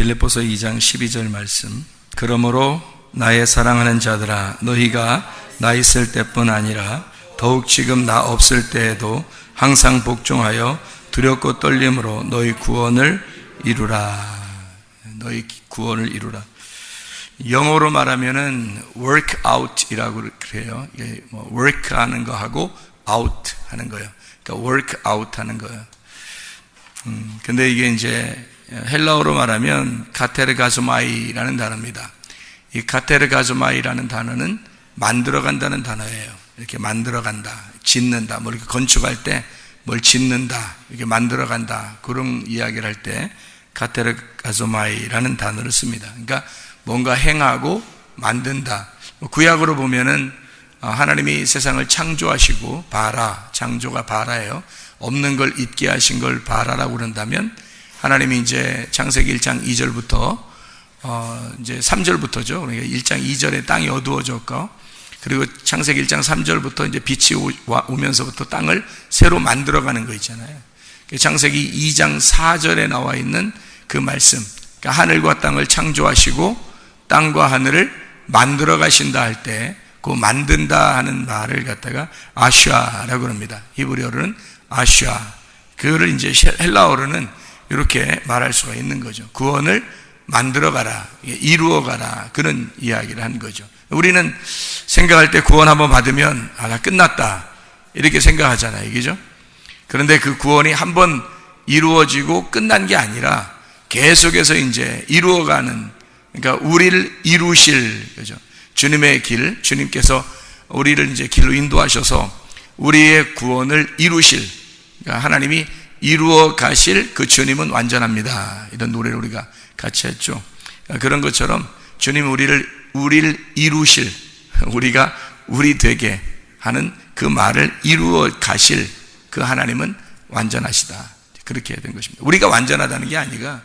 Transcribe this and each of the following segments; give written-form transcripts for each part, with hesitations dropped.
빌립보서 2장 12절 말씀. 그러므로 나의 사랑하는 자들아, 너희가 나 있을 때뿐 아니라 더욱 지금 나 없을 때에도 항상 복종하여 두렵고 떨림으로 너희 구원을 이루라. 너희 구원을 이루라. 영어로 말하면은 work out이라고 그래요. work 하는 거 하고 out 하는 거예요. 그러니까 work out 하는 거예요. 근데 이게 이제 헬라어로 말하면 카테르가조마이라는 단어입니다. 이 카테르가조마이라는 단어는 만들어간다는 단어예요. 이렇게 만들어간다, 짓는다, 뭐 이렇게 건축할 때 뭘 짓는다, 이렇게 만들어간다, 그런 이야기를 할 때 카테르가조마이라는 단어를 씁니다. 그러니까 뭔가 행하고 만든다. 구약으로 보면은 하나님이 세상을 창조하시고 바라, 창조가 바라예요. 없는 걸 있게 하신 걸 바라라고 그런다면 하나님이 이제 창세기 1장 2절부터 이제 3절부터죠. 그러니까 1장 2절에 땅이 어두워졌고, 그리고 창세기 1장 3절부터 이제 빛이 오면서부터 땅을 새로 만들어가는 거 있잖아요. 창세기 2장 4절에 나와 있는 그 말씀, 그러니까 하늘과 땅을 창조하시고 땅과 하늘을 만들어 가신다 할 때 그 만든다 하는 말을 갖다가 아슈아라고 합니다. 히브리어로는 아슈아. 그거를 이제 헬라어로는 이렇게 말할 수가 있는 거죠. 구원을 만들어 가라, 이루어 가라, 그런 이야기를 한 거죠. 우리는 생각할 때 구원 한번 받으면 나 끝났다 이렇게 생각하잖아요, 그죠? 그런데 그 구원이 한번 이루어지고 끝난 게 아니라 계속해서 이제 이루어가는, 그러니까 우리를 이루실, 그죠? 주님의 길, 주님께서 우리를 이제 길로 인도하셔서 우리의 구원을 이루실, 그러니까 하나님이 이루어 가실 그 주님은 완전합니다. 이런 노래를 우리가 같이 했죠. 그런 것처럼 주님 우리를 이루실, 우리가 우리 되게 하는 그 말을 이루어 가실 그 하나님은 완전하시다. 그렇게 된 것입니다. 우리가 완전하다는 게 아니라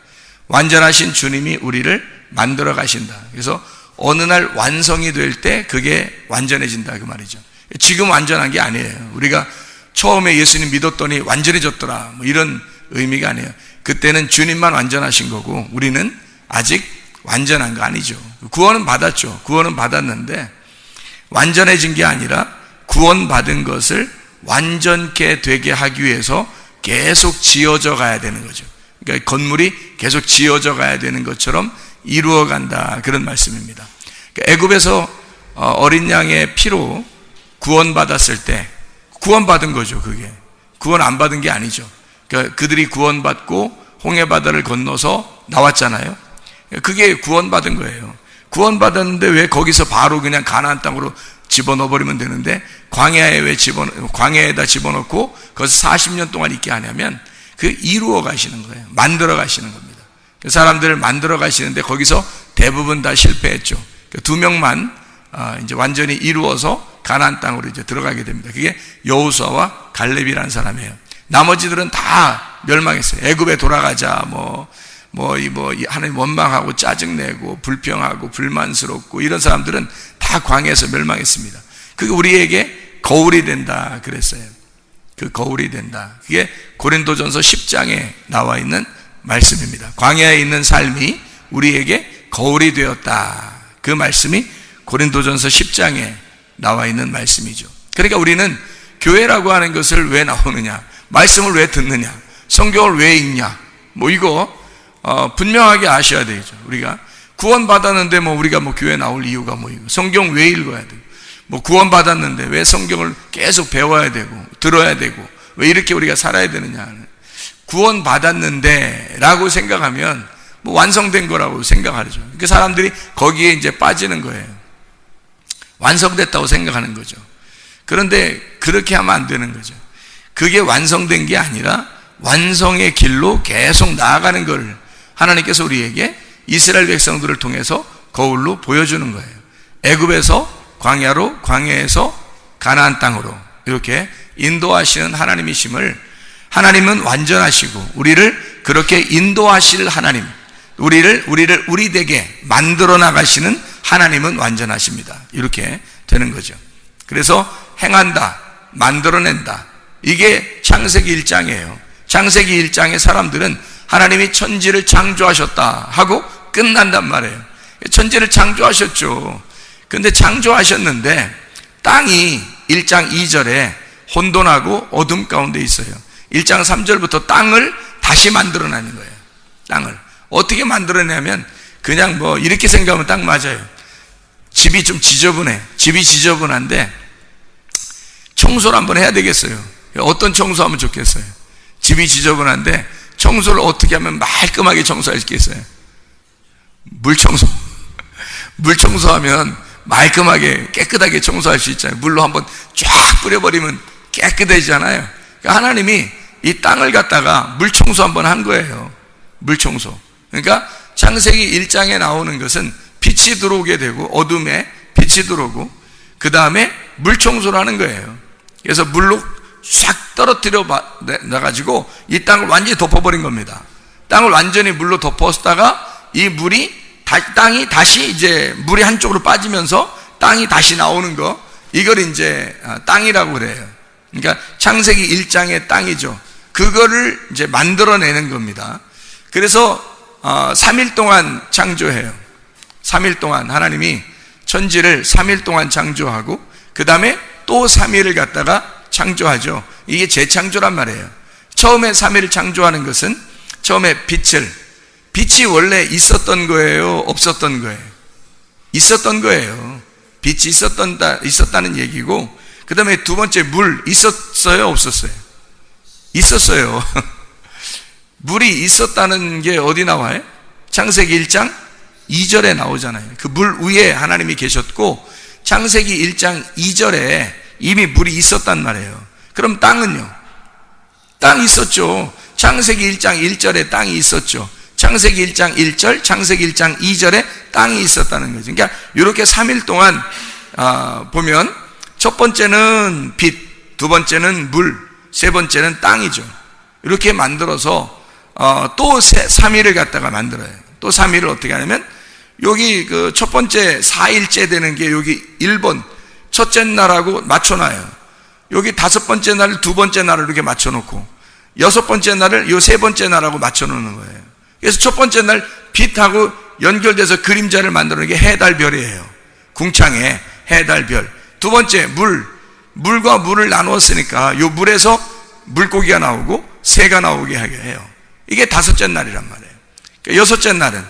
완전하신 주님이 우리를 만들어 가신다. 그래서 어느 날 완성이 될 때 그게 완전해진다, 그 말이죠. 지금 완전한 게 아니에요. 우리가 처음에 예수님 믿었더니 완전해졌더라, 뭐 이런 의미가 아니에요. 그때는 주님만 완전하신 거고 우리는 아직 완전한 거 아니죠. 구원은 받았죠. 구원은 받았는데 완전해진 게 아니라 구원받은 것을 완전케 되게 하기 위해서 계속 지어져 가야 되는 거죠. 그러니까 건물이 계속 지어져 가야 되는 것처럼 이루어 간다, 그런 말씀입니다. 그러니까 애굽에서 어린 양의 피로 구원받았을 때 구원받은 거죠. 그게 구원 안 받은 게 아니죠. 그러니까 그들이 구원받고 홍해바다를 건너서 나왔잖아요. 그게 구원받은 거예요. 구원받았는데 왜 거기서 바로 그냥 가나안 땅으로 집어넣어버리면 되는데 광야에다 집어넣고 거기서 40년 동안 있게 하냐면 그 이루어 가시는 거예요. 만들어 가시는 겁니다. 그 사람들을 만들어 가시는데 거기서 대부분 다 실패했죠. 그 2명만 이제 완전히 이루어서 가나안 땅으로 이제 들어가게 됩니다. 그게 여호수아와 갈렙이라는 사람이에요. 나머지들은 다 멸망했어요. 애굽에 돌아가자, 하나님 원망하고 짜증내고 불평하고 불만스럽고 이런 사람들은 다 광야에서 멸망했습니다. 그게 우리에게 거울이 된다 그랬어요. 그 거울이 된다. 그게 고린도전서 10장에 나와 있는 말씀입니다. 광야에 있는 삶이 우리에게 거울이 되었다. 그 말씀이 고린도전서 10장에 나와 있는 말씀이죠. 그러니까 우리는 교회라고 하는 것을 왜 나오느냐, 말씀을 왜 듣느냐, 성경을 왜 읽냐, 이거 분명하게 아셔야 되죠. 우리가 구원받았는데 우리가 교회 나올 이유가 이거, 성경 왜 읽어야 되고, 구원받았는데 왜 성경을 계속 배워야 되고 들어야 되고 왜 이렇게 우리가 살아야 되느냐. 구원받았는데 라고 생각하면 완성된 거라고 생각하죠. 그 사람들이 거기에 이제 빠지는 거예요. 완성됐다고 생각하는 거죠. 그런데 그렇게 하면 안 되는 거죠. 그게 완성된 게 아니라 완성의 길로 계속 나아가는 걸 하나님께서 우리에게 이스라엘 백성들을 통해서 거울로 보여주는 거예요. 애굽에서 광야로, 광야에서 가나안 땅으로 이렇게 인도하시는 하나님이심을, 하나님은 완전하시고 우리를 그렇게 인도하실 하나님, 우리를 우리 되게 만들어 나가시는 하나님은 완전하십니다. 이렇게 되는 거죠. 그래서 행한다, 만들어낸다, 이게 창세기 1장이에요. 창세기 1장의 사람들은 하나님이 천지를 창조하셨다 하고 끝난단 말이에요. 천지를 창조하셨죠. 근데 창조하셨는데 땅이 1장 2절에 혼돈하고 어둠 가운데 있어요. 1장 3절부터 땅을 다시 만들어내는 거예요. 땅을 어떻게 만들어내냐면 그냥 뭐 이렇게 생각하면 딱 맞아요. 집이 좀 지저분해. 집이 지저분한데 청소를 한번 해야 되겠어요. 어떤 청소하면 좋겠어요? 집이 지저분한데 청소를 어떻게 하면 말끔하게 청소할 수 있겠어요? 물청소. 물청소하면 말끔하게 깨끗하게 청소할 수 있잖아요. 물로 한번 쫙 뿌려버리면 깨끗해지잖아요. 그러니까 하나님이 이 땅을 갖다가 물청소 한번 한 거예요. 물청소. 그러니까 창세기 1장에 나오는 것은 빛이 들어오게 되고 어둠에 빛이 들어오고 그 다음에 물청소를 하는 거예요. 그래서 물로 싹 떨어뜨려 놔가지고 이 땅을 완전히 덮어버린 겁니다. 땅을 완전히 물로 덮었다가 이 물이 땅이 다시 이제 물이 한쪽으로 빠지면서 땅이 다시 나오는 거, 이걸 이제 땅이라고 그래요. 그러니까 창세기 1장의 땅이죠. 그거를 이제 만들어내는 겁니다. 그래서 3일 동안 창조해요. 3일 동안 하나님이 천지를 3일 동안 창조하고 그 다음에 또 3일을 갖다가 창조하죠. 이게 재창조란 말이에요. 처음에 3일을 창조하는 것은 처음에 빛이 원래 있었던 거예요? 없었던 거예요? 있었던 거예요. 빛이 있었다는 얘기고, 그 다음에 두 번째 물 있었어요? 없었어요? 있었어요. 물이 있었다는 게 어디 나와요? 창세기 1장 2절에 나오잖아요. 그 물 위에 하나님이 계셨고 창세기 1장 2절에 이미 물이 있었단 말이에요. 그럼 땅은요? 땅이 있었죠. 창세기 1장 1절에 땅이 있었죠. 창세기 1장 1절, 창세기 1장 2절에 땅이 있었다는 거죠. 그러니까 이렇게 3일 동안 보면 첫 번째는 빛, 두 번째는 물, 세 번째는 땅이죠. 이렇게 만들어서 또 3일을 갖다가 만들어요. 또 3일을 어떻게 하냐면 여기 그 첫 번째 4일째 되는 게 여기 1번 첫째 날하고 맞춰놔요. 여기 다섯 번째 날, 두 번째 날을 이렇게 맞춰놓고 여섯 번째 날을 요 세 번째 날하고 맞춰놓는 거예요. 그래서 첫 번째 날 빛하고 연결돼서 그림자를 만드는 게 해달별이에요. 궁창에 해달별. 두 번째 물과 물을 나누었으니까 요 물에서 물고기가 나오고 새가 나오게 하게 해요. 이게 다섯째 날이란 말이에요. 그러니까 여섯째 날은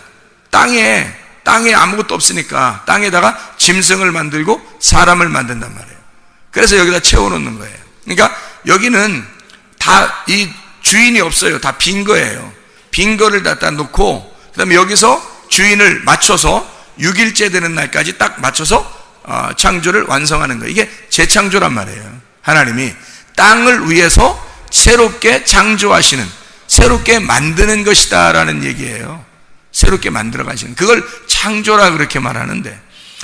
땅에 아무것도 없으니까 땅에다가 짐승을 만들고 사람을 만든단 말이에요. 그래서 여기다 채워놓는 거예요. 그러니까 여기는 다 이 주인이 없어요. 다 빈 거예요. 빈 거를 갖다 놓고 그 다음에 여기서 주인을 맞춰서 6일째 되는 날까지 딱 맞춰서 창조를 완성하는 거예요. 이게 재창조란 말이에요. 하나님이 땅을 위해서 새롭게 창조하시는, 새롭게 만드는 것이다 라는 얘기예요. 새롭게 만들어 가시는, 그걸 창조라 그렇게 말하는데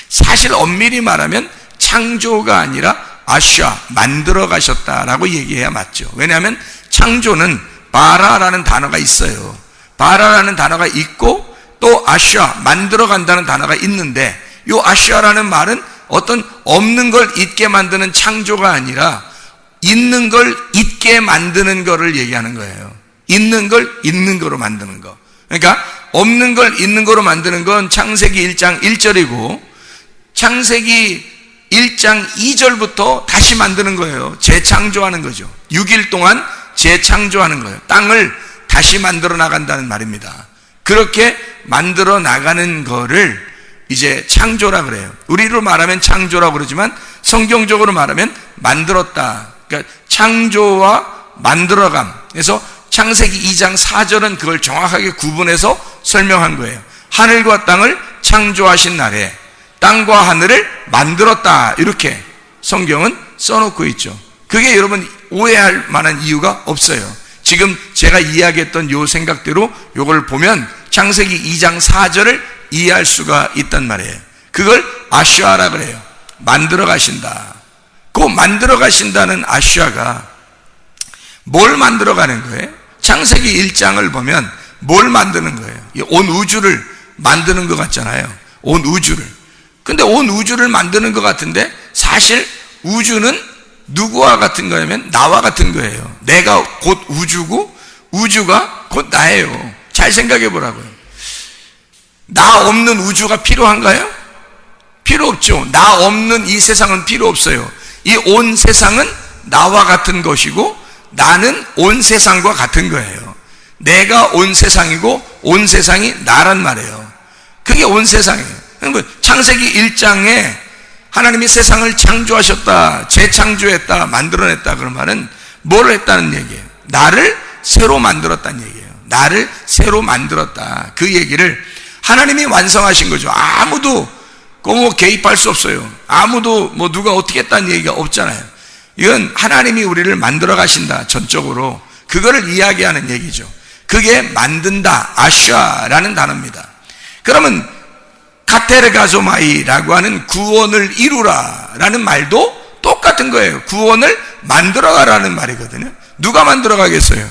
사실 엄밀히 말하면 창조가 아니라 아샤, 만들어 가셨다라고 얘기해야 맞죠. 왜냐하면 창조는 바라라는 단어가 있어요. 바라라는 단어가 있고 또 아샤, 만들어 간다는 단어가 있는데 이 아샤라는 말은 어떤 없는 걸 있게 만드는 창조가 아니라 있는 걸 있게 만드는 거를 얘기하는 거예요. 있는 걸 있는 거로 만드는 거. 그러니까 없는 걸 있는 거로 만드는 건 창세기 1장 1절이고 창세기 1장 2절부터 다시 만드는 거예요. 재창조하는 거죠. 6일 동안 재창조하는 거예요. 땅을 다시 만들어 나간다는 말입니다. 그렇게 만들어 나가는 거를 이제 창조라 그래요. 우리로 말하면 창조라고 그러지만 성경적으로 말하면 만들었다. 그러니까 창조와 만들어감. 그래서 창세기 2장 4절은 그걸 정확하게 구분해서 설명한 거예요. 하늘과 땅을 창조하신 날에 땅과 하늘을 만들었다. 이렇게 성경은 써놓고 있죠. 그게 여러분 오해할 만한 이유가 없어요. 지금 제가 이야기했던 요 생각대로 요걸 보면 창세기 2장 4절을 이해할 수가 있단 말이에요. 그걸 아슈아라 그래요. 만들어 가신다. 그 만들어 가신다는 아슈아가 뭘 만들어 가는 거예요? 창세기 1장을 보면 뭘 만드는 거예요? 온 우주를 만드는 것 같잖아요. 온 우주를. 근데 온 우주를 만드는 것 같은데 사실 우주는 누구와 같은 거냐면 나와 같은 거예요. 내가 곧 우주고 우주가 곧 나예요. 잘 생각해 보라고요. 나 없는 우주가 필요한가요? 필요 없죠. 나 없는 이 세상은 필요 없어요. 이 온 세상은 나와 같은 것이고 나는 온 세상과 같은 거예요. 내가 온 세상이고 온 세상이 나란 말이에요. 그게 온 세상이에요. 창세기 1장에 하나님이 세상을 창조하셨다, 재창조했다, 만들어냈다 그런 말은 뭘 했다는 얘기예요? 나를 새로 만들었다는 얘기예요. 나를 새로 만들었다. 그 얘기를 하나님이 완성하신 거죠. 아무도 개입할 수 없어요. 아무도 누가 어떻게 했다는 얘기가 없잖아요. 이건 하나님이 우리를 만들어 가신다. 전적으로 그거를 이야기하는 얘기죠. 그게 만든다, 아슈아라는 단어입니다. 그러면 카테르가조마이라고 하는 구원을 이루라라는 말도 똑같은 거예요. 구원을 만들어 가라는 말이거든요. 누가 만들어 가겠어요?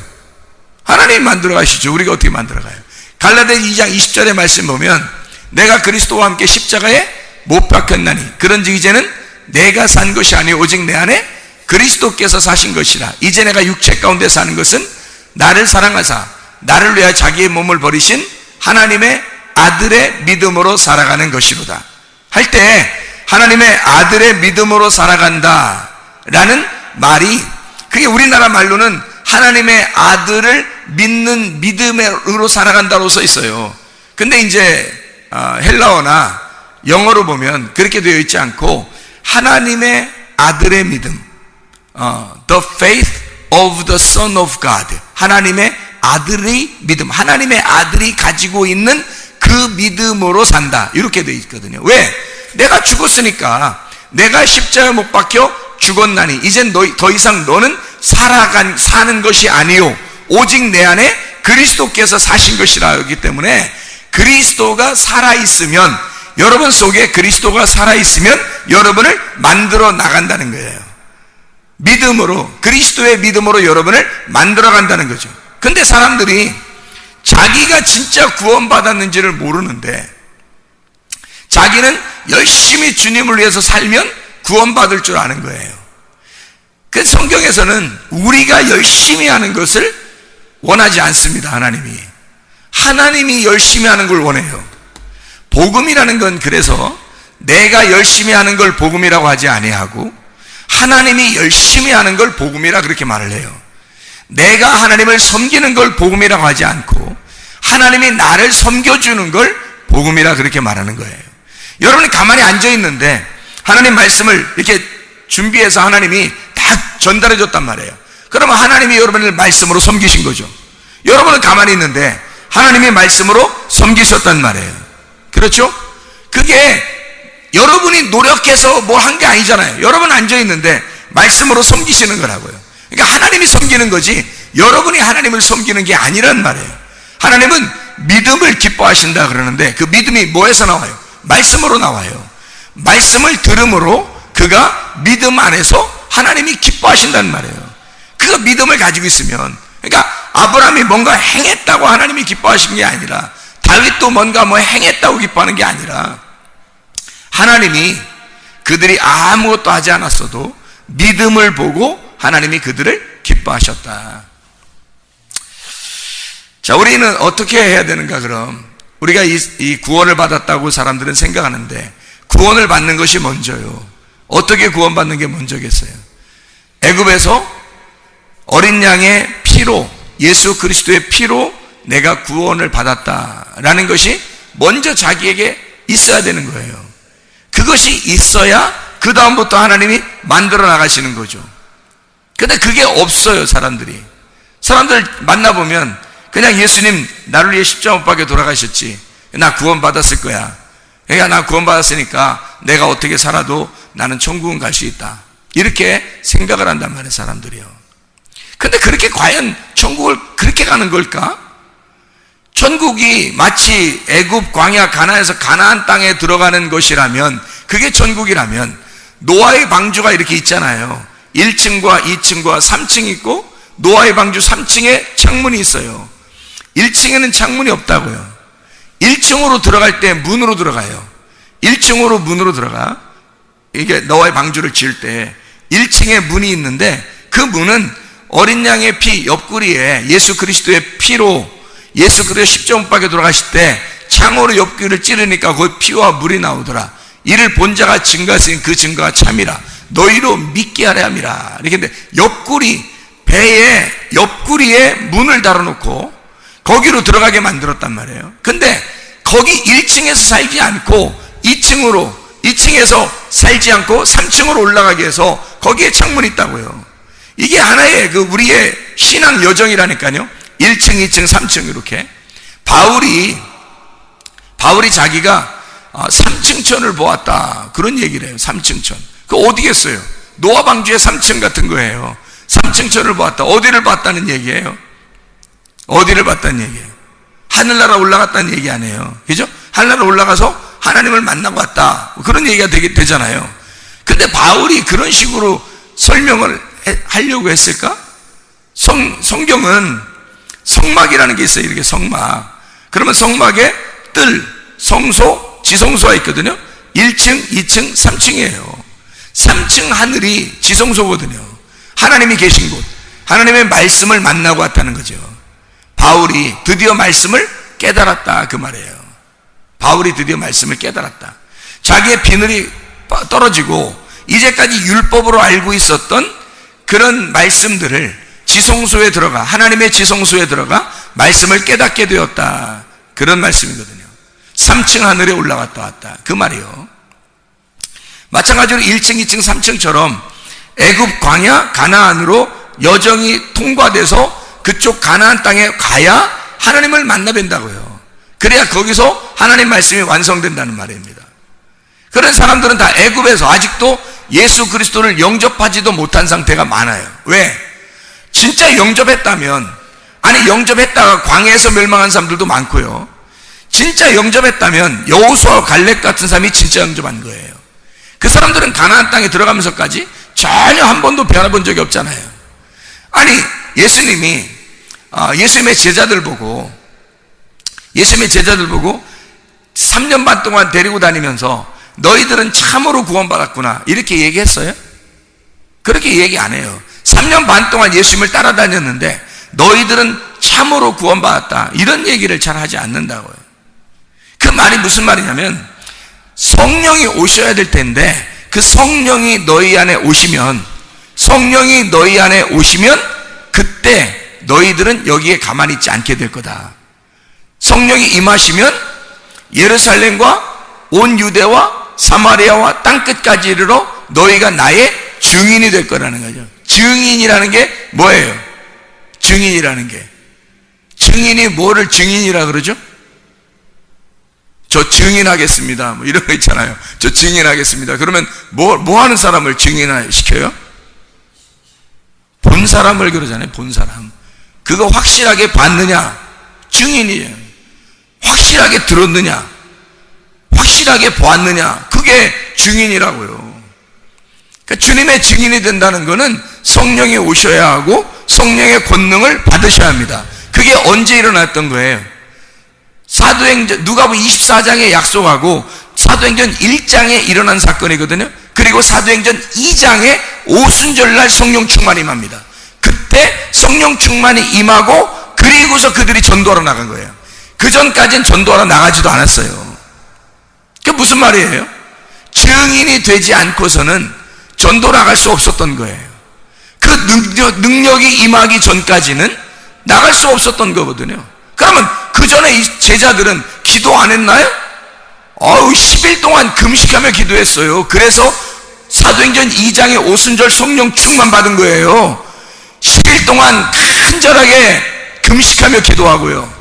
하나님이 만들어 가시죠. 우리가 어떻게 만들어 가요? 갈라디아 2장 20절의 말씀 보면 내가 그리스도와 함께 십자가에 못 박혔나니 그런즉 이제는 내가 산 것이 아니요 오직 내 안에 그리스도께서 사신 것이라. 이제 내가 육체 가운데 사는 것은 나를 사랑하사 나를 위하여 자기의 몸을 버리신 하나님의 아들의 믿음으로 살아가는 것이로다 할 때 하나님의 아들의 믿음으로 살아간다 라는 말이 그게 우리나라 말로는 하나님의 아들을 믿는 믿음으로 살아간다로 써 있어요. 근데 이제 헬라어나 영어로 보면 그렇게 되어 있지 않고 하나님의 아들의 믿음, the faith of the Son of God, 하나님의 아들의 믿음, 하나님의 아들이 가지고 있는 그 믿음으로 산다 이렇게 되어 있거든요. 왜? 내가 죽었으니까 내가 십자가에 못 박혀 죽었나니 이젠 더 이상 너는 사는 것이 아니요 오직 내 안에 그리스도께서 사신 것이라 하기 때문에 그리스도가 살아있으면 여러분 속에 그리스도가 살아있으면 여러분을 만들어 나간다는 거예요. 믿음으로 그리스도의 믿음으로 여러분을 만들어 간다는 거죠. 근데 사람들이 자기가 진짜 구원받았는지를 모르는데 자기는 열심히 주님을 위해서 살면 구원받을 줄 아는 거예요. 그 성경에서는 우리가 열심히 하는 것을 원하지 않습니다. 하나님이 열심히 하는 걸 원해요. 복음이라는 건 그래서 내가 열심히 하는 걸 복음이라고 하지 아니하고 하나님이 열심히 하는 걸 복음이라 그렇게 말을 해요. 내가 하나님을 섬기는 걸 복음이라고 하지 않고 하나님이 나를 섬겨주는 걸 복음이라 그렇게 말하는 거예요. 여러분이 가만히 앉아 있는데 하나님 말씀을 이렇게 준비해서 하나님이 다 전달해 줬단 말이에요. 그러면 하나님이 여러분을 말씀으로 섬기신 거죠. 여러분은 가만히 있는데 하나님이 말씀으로 섬기셨단 말이에요. 그렇죠? 그게 여러분이 노력해서 뭘 한 게 아니잖아요. 여러분 앉아 있는데 말씀으로 섬기시는 거라고요. 그러니까 하나님이 섬기는 거지 여러분이 하나님을 섬기는 게 아니란 말이에요. 하나님은 믿음을 기뻐하신다 그러는데 그 믿음이 뭐에서 나와요? 말씀으로 나와요. 말씀을 들음으로 그가 믿음 안에서 하나님이 기뻐하신다는 말이에요. 그 믿음을 가지고 있으면 그러니까 아브라함이 뭔가 행했다고 하나님이 기뻐하신 게 아니라 다윗도 뭔가 행했다고 기뻐하는 게 아니라 하나님이 그들이 아무것도 하지 않았어도 믿음을 보고 하나님이 그들을 기뻐하셨다. 자, 우리는 어떻게 해야 되는가 그럼? 우리가 이 구원을 받았다고 사람들은 생각하는데 구원을 받는 것이 먼저요. 어떻게 구원받는 게 먼저겠어요? 애굽에서 어린 양의 피로 예수 그리스도의 피로 내가 구원을 받았다라는 것이 먼저 자기에게 있어야 되는 거예요. 그것이 있어야 그 다음부터 하나님이 만들어 나가시는 거죠. 근데 그게 없어요. 사람들 만나보면 그냥 예수님 나를 위해 십자가 못 박혀 돌아가셨지, 나 구원 받았을 거야, 그러니까 나 구원 받았으니까 내가 어떻게 살아도 나는 천국은 갈 수 있다, 이렇게 생각을 한단 말이에요. 사람들이요. 근데 그렇게 과연 천국을 그렇게 가는 걸까? 천국이 마치 애굽 광야 가나안에서 가나안 땅에 들어가는 것이라면, 그게 천국이라면 노아의 방주가 이렇게 있잖아요. 1층과 2층과 3층이 있고 노아의 방주 3층에 창문이 있어요. 1층에는 창문이 없다고요. 1층으로 들어갈 때 문으로 들어가요. 1층으로 문으로 들어가. 이게 노아의 방주를 지을 때 1층에 문이 있는데 그 문은 어린 양의 피, 옆구리에 예수 그리스도의 피로 예수 그리스도 십자가 못 박혀 돌아가실 때 창으로 옆구리를 찌르니까 거기 피와 물이 나오더라. 이를 본 자가 증거했으니 그 증거가 참이라. 너희로 믿게 하려 함이라. 이렇게 했는데 옆구리, 배에 옆구리에 문을 달아놓고 거기로 들어가게 만들었단 말이에요. 근데 거기 1층에서 살지 않고 2층에서 살지 않고 3층으로 올라가게 해서 거기에 창문이 있다고요. 이게 하나의 우리의 신앙 여정이라니까요. 1층, 2층, 3층 이렇게. 바울이 자기가 3층천을 보았다 그런 얘기를 해요. 3층천. 그 어디겠어요? 노아 방주의 3층 같은 거예요. 3층천을 보았다. 어디를 봤다는 얘기예요? 어디를 봤다는 얘기예요? 하늘나라 올라갔다는 얘기 아니에요. 그죠? 하늘나라 올라가서 하나님을 만나고 왔다. 그런 얘기가 되잖아요. 근데 바울이 그런 식으로 설명을 하려고 했을까? 성경은 성막이라는 게 있어요. 이렇게 성막. 그러면 성막에 뜰, 성소, 지성소가 있거든요. 1층, 2층, 3층이에요. 3층 하늘이 지성소거든요. 하나님이 계신 곳, 하나님의 말씀을 만나고 왔다는 거죠. 바울이 드디어 말씀을 깨달았다 그 말이에요. 바울이 드디어 말씀을 깨달았다. 자기의 비늘이 떨어지고 이제까지 율법으로 알고 있었던 그런 말씀들을 지성소에 들어가, 하나님의 지성소에 들어가 말씀을 깨닫게 되었다. 그런 말씀이거든요. 3층 하늘에 올라갔다 왔다 그 말이요. 마찬가지로 1층, 2층, 3층처럼 애굽 광야 가나안으로 여정이 통과돼서 그쪽 가나안 땅에 가야 하나님을 만나 뵌다고요. 그래야 거기서 하나님 말씀이 완성된다는 말입니다. 그런 사람들은 다 애굽에서 아직도 예수 그리스도를 영접하지도 못한 상태가 많아요. 왜? 진짜 영접했다면, 아니 영접했다가 광야에서 멸망한 사람들도 많고요. 진짜 영접했다면 여호수아와 갈렙 같은 사람이 진짜 영접한 거예요. 그 사람들은 가나안 땅에 들어가면서까지 전혀 한 번도 변화본 적이 없잖아요. 아니 예수님의 제자들 보고 3년 반 동안 데리고 다니면서 너희들은 참으로 구원받았구나 이렇게 얘기했어요? 그렇게 얘기 안 해요. 3년 반 동안 예수님을 따라다녔는데 너희들은 참으로 구원받았다 이런 얘기를 잘 하지 않는다고요. 그 말이 무슨 말이냐면 성령이 오셔야 될 텐데 그 성령이 너희 안에 오시면 그때 너희들은 여기에 가만히 있지 않게 될 거다. 성령이 임하시면 예루살렘과 온 유대와 사마리아와 땅끝까지 이르러 너희가 나의 증인이 될 거라는 거죠. 증인이라는 게 뭐예요? 증인이 뭐를 증인이라 그러죠? 저 증인하겠습니다 뭐 이런 거 있잖아요. 저 증인하겠습니다. 그러면 뭐 하는 사람을 증인시켜요? 본 사람을 그러잖아요. 본 사람. 그거 확실하게 봤느냐? 증인이에요. 확실하게 들었느냐? 확실하게 보았느냐? 그게 증인이라고요. 그러니까 주님의 증인이 된다는 것은 성령이 오셔야 하고 성령의 권능을 받으셔야 합니다. 그게 언제 일어났던 거예요? 사도행전 누가복음 24장에 약속하고 사도행전 1장에 일어난 사건이거든요. 그리고 사도행전 2장에 오순절날 성령 충만이 임합니다. 그때 성령 충만이 임하고 그리고서 그들이 전도하러 나간 거예요. 그 전까지는 전도하러 나가지도 않았어요. 그게 무슨 말이에요? 증인이 되지 않고서는 전도 나갈 수 없었던 거예요. 그 능력이 임하기 전까지는 나갈 수 없었던 거거든요. 그러면 그 전에 이 제자들은 기도 안 했나요? 10일 동안 금식하며 기도했어요. 그래서 사도행전 2장의 오순절 성령 충만 받은 거예요. 10일 동안 간절하게 금식하며 기도하고요.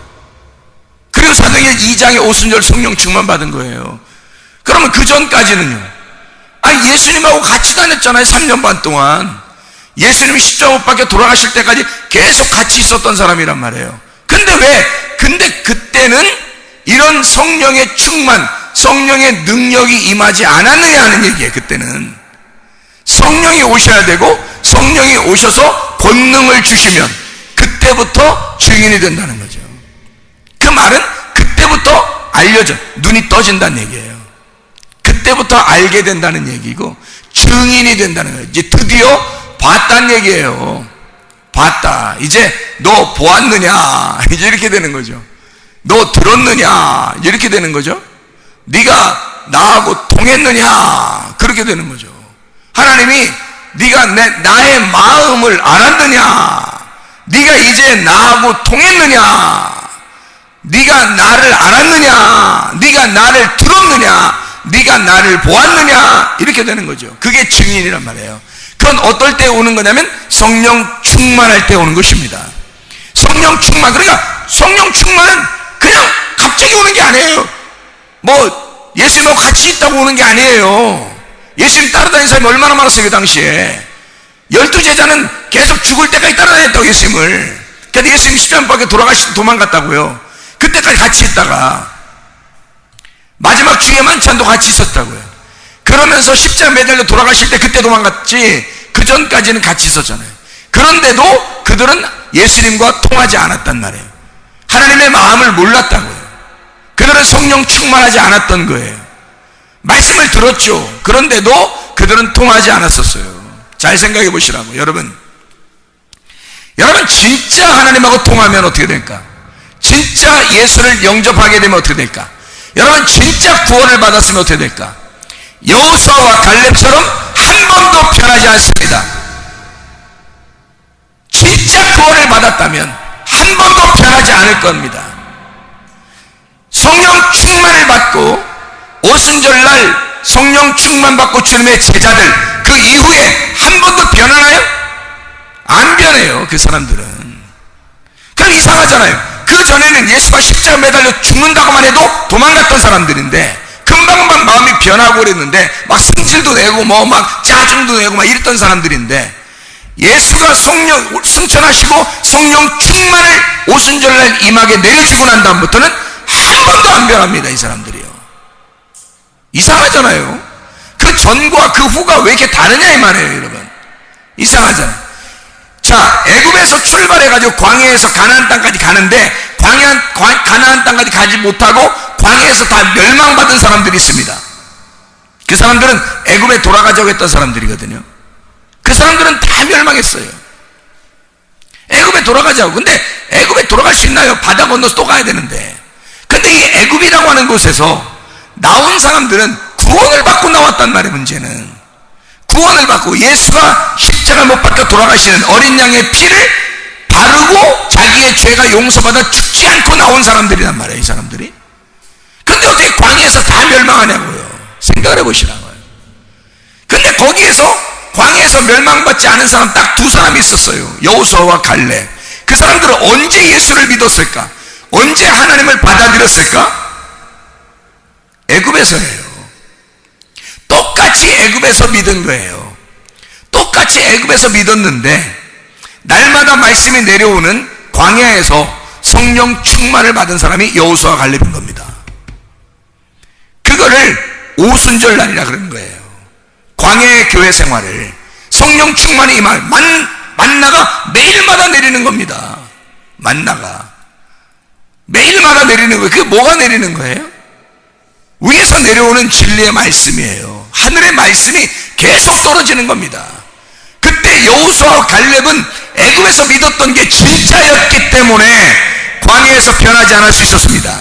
그리고 사도행전 2장의 오순절 성령 충만 받은 거예요. 그러면 그 전까지는요? 예수님하고 같이 다녔잖아요. 3년 반 동안. 예수님이 십자가 못 박혀 돌아가실 때까지 계속 같이 있었던 사람이란 말이에요. 근데 그때는 이런 성령의 충만, 성령의 능력이 임하지 않았느냐 하는 얘기예요. 그때는 성령이 오셔야 되고 성령이 오셔서 권능을 주시면 그때부터 증인이 된다는 거죠. 그 말은 그때부터 눈이 떠진다는 얘기예요. 그때부터 알게 된다는 얘기고 증인이 된다는 거예요. 이제 드디어 봤다는 얘기예요. 봤다. 이제 너 보았느냐? 이제 이렇게 되는 거죠. 너 들었느냐? 이렇게 되는 거죠. 네가 나하고 통했느냐? 그렇게 되는 거죠. 하나님이 네가 나의 마음을 알았느냐? 네가 이제 나하고 통했느냐? 네가 나를 알았느냐? 네가 나를 들었느냐? 네가 나를 보았느냐? 이렇게 되는 거죠. 그게 증인이란 말이에요. 그건 어떨 때 오는 거냐면 성령 충만할 때 오는 것입니다. 성령 충만, 그러니까 성령 충만은 그냥 갑자기 오는 게 아니에요. 뭐 예수님하고 같이 있다고 오는 게 아니에요. 예수님 따라다니는 사람이 얼마나 많았어요 그 당시에. 12제자는 계속 죽을 때까지 따라다녔다고 예수님을. 그런데 예수님이 십자가밖에 도망갔다고요. 그때까지 같이 있다가 마지막 주의 만찬도 같이 있었다고요. 그러면서 십자가 매달려 돌아가실 때 그때 도망갔지, 그 전까지는 같이 있었잖아요. 그런데도 그들은 예수님과 통하지 않았단 말이에요. 하나님의 마음을 몰랐다고요. 그들은 성령 충만하지 않았던 거예요. 말씀을 들었죠. 그런데도 그들은 통하지 않았었어요. 잘 생각해 보시라고. 여러분 진짜 하나님하고 통하면 어떻게 될까? 진짜 예수를 영접하게 되면 어떻게 될까? 여러분 진짜 구원을 받았으면 어떻게 될까? 여호수아와 갈렙처럼 한 번도 변하지 않습니다. 진짜 구원을 받았다면 한 번도 변하지 않을 겁니다. 성령 충만을 받고 오순절날 성령 충만 받고 주님의 제자들, 그 이후에 한 번도 변하나요? 안 변해요. 그 사람들은. 그럼 이상하잖아요. 그 전에는 예수가 십자가 매달려 죽는다고만 해도 도망갔던 사람들인데 금방금방 마음이 변하고 그랬는데 막 성질도 내고 뭐 막 짜증도 내고 막 이랬던 사람들인데 예수가 성령 승천하시고 성령 충만을 오순절날 임하게 내려주고 난 다음부터는 한 번도 안 변합니다. 이 사람들이요. 이상하잖아요. 그 전과 그 후가 왜 이렇게 다르냐 이 말이에요. 여러분 이상하잖아요. 자, 애굽에서 출발해가지고 광야에서 가나안 땅까지 가는데 가나안 땅까지 가지 못하고 광야에서 다 멸망받은 사람들이 있습니다. 그 사람들은 애굽에 돌아가자고 했던 사람들이거든요. 그 사람들은 다 멸망했어요. 애굽에 돌아가자고. 근데 애굽에 돌아갈 수 있나요? 바다 건너서 또 가야 되는데. 근데 이 애굽이라고 하는 곳에서 나온 사람들은 구원을 받고 나왔단 말이에요. 문제는 구원을 받고 예수가 십자가 못 박혀 돌아가시는 어린 양의 피를 바르고 자기의 죄가 용서받아 죽지 않고 나온 사람들이란 말이에요. 이 사람들이. 근데 어떻게 광야에서 다 멸망하냐고요. 생각을 해보시라고요. 근데 거기에서 광야에서 멸망받지 않은 사람 딱 두 사람이 있었어요. 여호수아와 갈렙. 그 사람들은 언제 예수를 믿었을까? 언제 하나님을 받아들였을까? 애굽에서예요. 똑같이 애굽에서 믿은 거예요. 똑같이 애굽에서 믿었는데 날마다 말씀이 내려오는 광야에서 성령 충만을 받은 사람이 여호수아 갈렙인 겁니다. 그거를 오순절 날이라 그러는 거예요. 광야의 교회 생활을 성령 충만이 임할 만나가 매일마다 내리는 겁니다. 만나가 매일마다 내리는 거예요. 그게 뭐가 내리는 거예요? 위에서 내려오는 진리의 말씀이에요. 하늘의 말씀이 계속 떨어지는 겁니다. 그때 여호수아와 갈렙은 애굽에서 믿었던 게 진짜였기 때문에 광야에서 변하지 않을 수 있었습니다.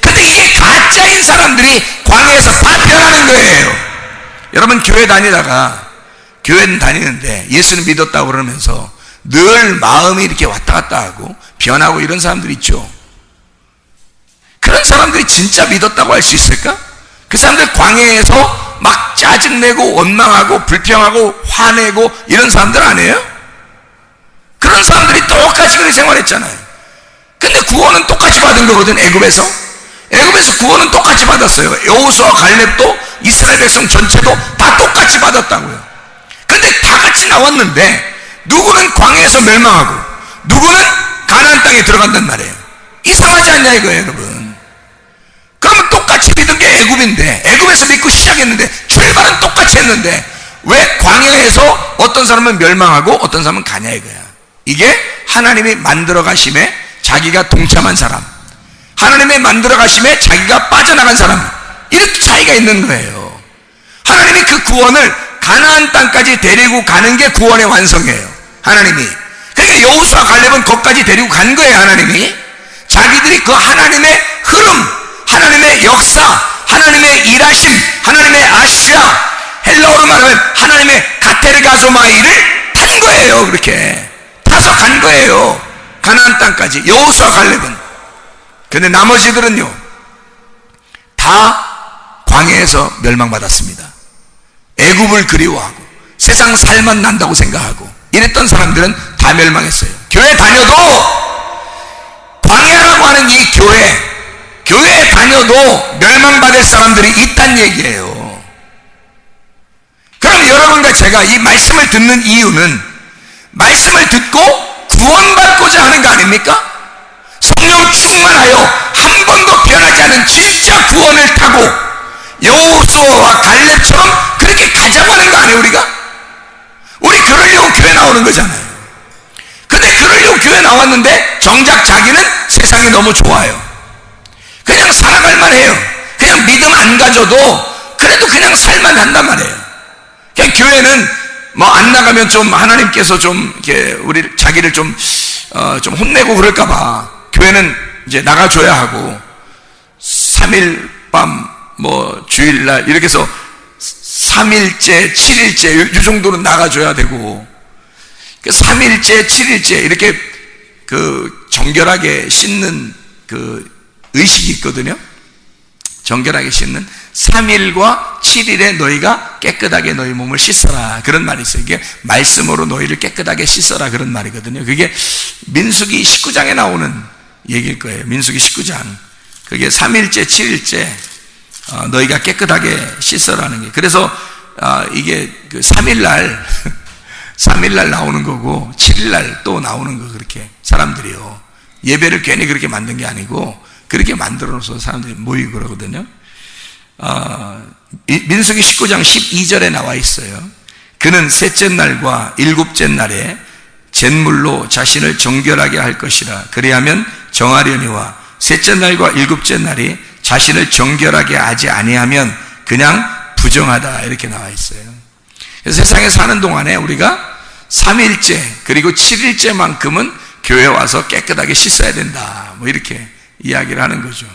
근데 이게 가짜인 사람들이 광야에서 다 변하는 거예요. 여러분 교회 다니는 다니는데 예수는 믿었다고 그러면서 늘 마음이 이렇게 왔다 갔다 하고 변하고 이런 사람들 있죠. 그런 사람들이 진짜 믿었다고 할 수 있을까? 그 사람들 광야에서 막 짜증내고 원망하고 불평하고 화내고 이런 사람들 아니에요? 그런 사람들이 똑같이 그렇게 생활했잖아요. 근데 구원은 똑같이 받은 거거든. 애굽에서 구원은 똑같이 받았어요. 여호수아와 갈렙도 이스라엘 백성 전체도 다 똑같이 받았다고요. 근데 다 같이 나왔는데 누구는 광야에서 멸망하고 누구는 가나안 땅에 들어간단 말이에요. 이상하지 않냐 이거예요. 여러분 그러면 똑같이 믿은 게 애굽인데 애굽에서 믿고 시작했는데 출발은 똑같이 했는데 왜 광야에서 어떤 사람은 멸망하고 어떤 사람은 가냐 이거야. 이게 하나님이 만들어 가심에 자기가 동참한 사람, 하나님의 만들어 가심에 자기가 빠져나간 사람, 이렇게 차이가 있는 거예요. 하나님이 그 구원을 가나안 땅까지 데리고 가는 게 구원의 완성이에요. 하나님이 그러니까 여호수아 갈렙은 거기까지 데리고 간 거예요. 하나님이 자기들이 그 하나님의 흐름, 하나님의 역사, 하나님의 일하심, 하나님의 아시아, 헬라어로 말하면 하나님의 가테르가소마이를 탄 거예요. 그렇게 타서 간 거예요. 가나안 땅까지 여호수아 갈렙은. 근데 나머지들은요 다 광야에서 멸망받았습니다. 애굽을 그리워하고 세상 살만 난다고 생각하고 이랬던 사람들은 다 멸망했어요. 교회 다녀도 광야라고 하는 이 교회 다녀도 멸망받을 사람들이 있단 얘기예요. 그럼 여러분과 제가 이 말씀을 듣는 이유는 말씀을 듣고 구원받고자 하는 거 아닙니까? 성령 충만하여 한 번도 변하지 않은 진짜 구원을 타고 여호수아와 갈렙처럼 그렇게 가자고 하는 거 아니에요? 우리 그러려고 교회 나오는 거잖아요. 근데 그러려고 교회 나왔는데 정작 자기는 세상이 너무 좋아요. 그냥 살아갈 만해요. 그냥 믿음 안 가져도 그래도 그냥 살만 한단 말이에요. 그냥 교회는 뭐 안 나가면 좀 하나님께서 좀 이렇게 우리 자기를 좀 혼내고 그럴까봐 교회는 이제 나가줘야 하고 3일 밤 뭐 주일날 이렇게 해서 3일째 7일째 이 정도는 나가줘야 되고 3일째 7일째 이렇게 그 정결하게 씻는 그 의식이 있거든요. 정결하게 씻는 3일과 7일에 너희가 깨끗하게 너희 몸을 씻어라, 그런 말이 있어요. 이게 말씀으로 너희를 깨끗하게 씻어라, 그런 말이거든요. 그게 민수기 19장에 나오는 얘기일 거예요. 민수기 19장. 그게 3일째 7일째 너희가 깨끗하게 씻어라는 게. 그래서 이게 그 3일날 3일날 나오는 거고 7일날 또 나오는 거, 그렇게 사람들이요. 예배를 괜히 그렇게 만든 게 아니고 그렇게 만들어서 사람들이 모이고 그러거든요. 민수기 19장 12절에 나와 있어요. 그는 셋째 날과 일곱째 날에 잿물로 자신을 정결하게 할 것이라. 그리하면 정하려니와 셋째 날과 일곱째 날이 자신을 정결하게 하지 아니하면 그냥 부정하다, 이렇게 나와 있어요. 그래서 세상에 사는 동안에 우리가 3일째 그리고 7일째만큼은 교회 와서 깨끗하게 씻어야 된다, 뭐 이렇게 이야기를 하는 거죠.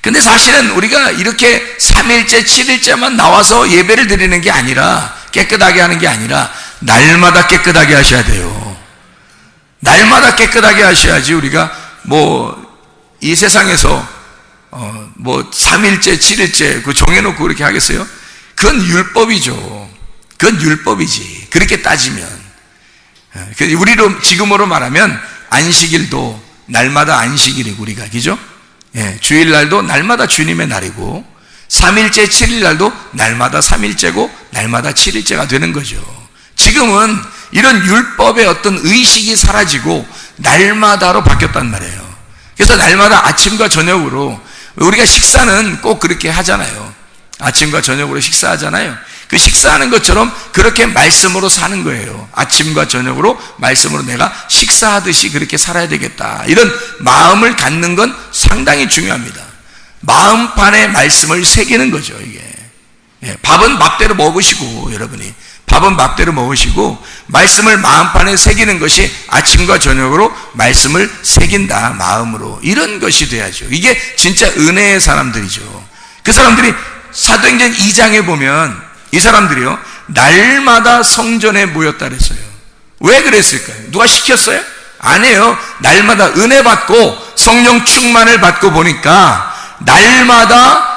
근데 사실은 우리가 이렇게 3일째 7일째만 나와서 예배를 드리는 게 아니라, 깨끗하게 하는 게 아니라 날마다 깨끗하게 하셔야 돼요. 날마다 깨끗하게 하셔야지 우리가 뭐 이 세상에서 뭐 3일째 7일째 그 정해놓고 그렇게 하겠어요? 그건 율법이죠. 그건 율법이지, 그렇게 따지면. 우리로 지금으로 말하면 안식일도 날마다 안식일이고, 우리가, 그죠? 예, 주일날도 날마다 주님의 날이고 3일째 7일날도 날마다 3일째고 날마다 7일째가 되는 거죠. 지금은 이런 율법의 어떤 의식이 사라지고 날마다로 바뀌었단 말이에요. 그래서 날마다 아침과 저녁으로, 우리가 식사는 꼭 그렇게 하잖아요. 아침과 저녁으로 식사하잖아요. 그 식사하는 것처럼 그렇게 말씀으로 사는 거예요. 아침과 저녁으로 말씀으로 내가 식사하듯이 그렇게 살아야 되겠다, 이런 마음을 갖는 건 상당히 중요합니다. 마음판에 말씀을 새기는 거죠, 이게. 예, 밥은 밥대로 먹으시고, 여러분이 밥은 밥대로 먹으시고 말씀을 마음판에 새기는 것이 아침과 저녁으로 말씀을 새긴다, 마음으로. 이런 것이 돼야죠. 이게 진짜 은혜의 사람들이죠. 그 사람들이 사도행전 2장에 보면 이 사람들이요, 날마다 성전에 모였다 그랬어요. 왜 그랬을까요? 누가 시켰어요? 아니에요. 날마다 은혜 받고 성령 충만을 받고 보니까 날마다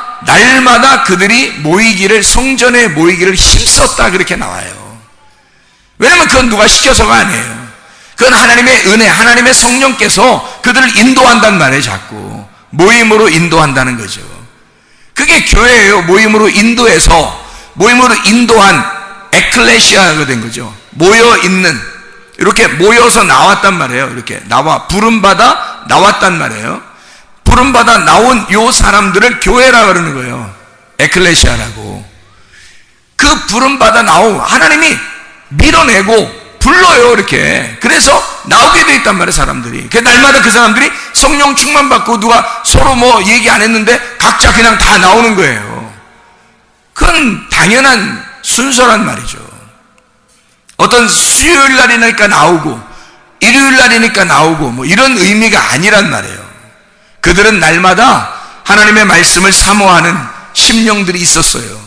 그들이 모이기를, 성전에 모이기를 힘썼다, 그렇게 나와요. 왜냐면 그건 누가 시켜서가 아니에요. 그건 하나님의 은혜, 하나님의 성령께서 그들을 인도한단 말이에요. 자꾸 모임으로 인도한다는 거죠. 그게 교회예요. 모임으로 인도해서, 모임으로 인도한 에클레시아가 된 거죠. 모여있는, 이렇게 모여서 나왔단 말이에요. 이렇게 부름받아 나왔단 말이에요. 부름받아 나온 요 사람들을 교회라 그러는 거예요. 에클레시아라고. 그 부름받아 나온, 하나님이 밀어내고 불러요, 이렇게. 그래서 나오게 돼 있단 말이에요, 사람들이. 날마다 그 사람들이 성령 충만 받고, 누가 서로 뭐 얘기 안 했는데 각자 그냥 다 나오는 거예요. 그건 당연한 순서란 말이죠. 어떤 수요일 날이니까 나오고 일요일 날이니까 나오고 뭐 이런 의미가 아니란 말이에요. 그들은 날마다 하나님의 말씀을 사모하는 심령들이 있었어요.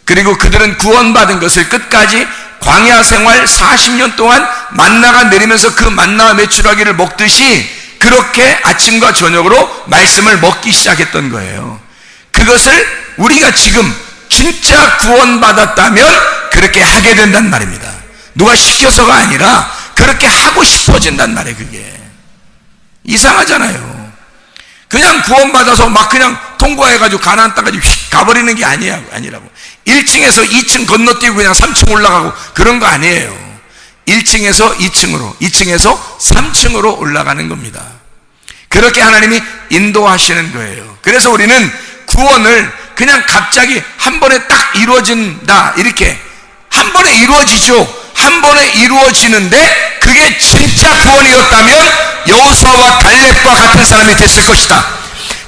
그리고 그들은 구원받은 것을 끝까지 광야 생활 40년 동안 만나가 내리면서 그 만나와 메추라기를 먹듯이 그렇게 아침과 저녁으로 말씀을 먹기 시작했던 거예요. 그것을 우리가 지금 진짜 구원받았다면 그렇게 하게 된단 말입니다. 누가 시켜서가 아니라 그렇게 하고 싶어진단 말이에요. 그게 이상하잖아요. 그냥 구원받아서 막 그냥 통과해가지고 가나안 땅까지 휙 가버리는 게 아니라고. 1층에서 2층 건너뛰고 그냥 3층 올라가고 그런 거 아니에요. 1층에서 2층으로, 2층에서 3층으로 올라가는 겁니다. 그렇게 하나님이 인도하시는 거예요. 그래서 우리는 구원을 그냥 갑자기 한 번에 딱 이루어진다, 이렇게 한 번에 이루어지죠. 한 번에 이루어지는데 그게 진짜 구원이었다면 여호수아와 갈렙과 같은 사람이 됐을 것이다.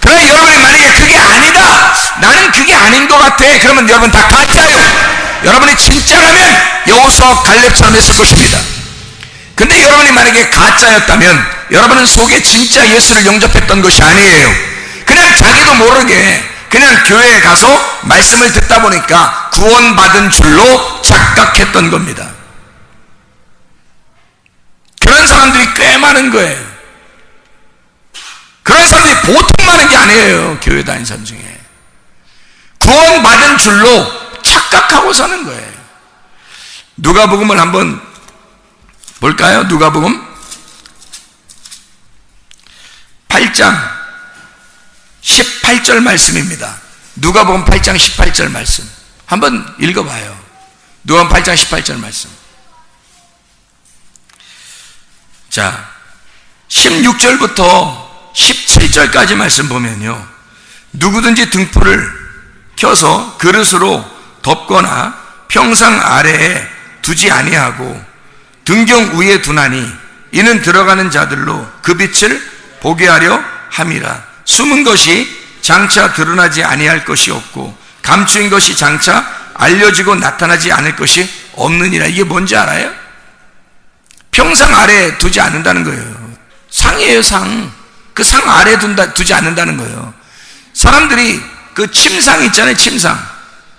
그러나 여러분이 만약에 그게 아니다, 나는 그게 아닌 것 같아, 그러면 여러분 다 가짜예요. 여러분이 진짜라면 여호수아와 갈렙처럼 됐을 것입니다. 근데 여러분이 만약에 가짜였다면 여러분은 속에 진짜 예수를 영접했던 것이 아니에요. 그냥 자기도 모르게 그냥 교회에 가서 말씀을 듣다 보니까 구원받은 줄로 착각했던 겁니다. 그런 사람들이 꽤 많은 거예요. 그런 사람들이 보통 많은 게 아니에요. 교회 다니는 사람 중에 구원받은 줄로 착각하고 사는 거예요. 누가복음을 한번 볼까요? 누가복음 8장 18절 말씀입니다. 누가복음 8장 18절 말씀 한번 읽어봐요. 누가복음 8장 18절 말씀. 자, 16절부터 17절까지 말씀 보면요, 누구든지 등불을 켜서 그릇으로 덮거나 평상 아래에 두지 아니하고 등경 위에 두나니 이는 들어가는 자들로 그 빛을 보게 하려 함이라. 숨은 것이 장차 드러나지 아니할 것이 없고 감추인 것이 장차 알려지고 나타나지 않을 것이 없느니라. 이게 뭔지 알아요? 평상 아래에 두지 않는다는 거예요. 상이에요, 상. 그 상 아래에 두지 않는다는 거예요. 사람들이 그 침상 있잖아요, 침상.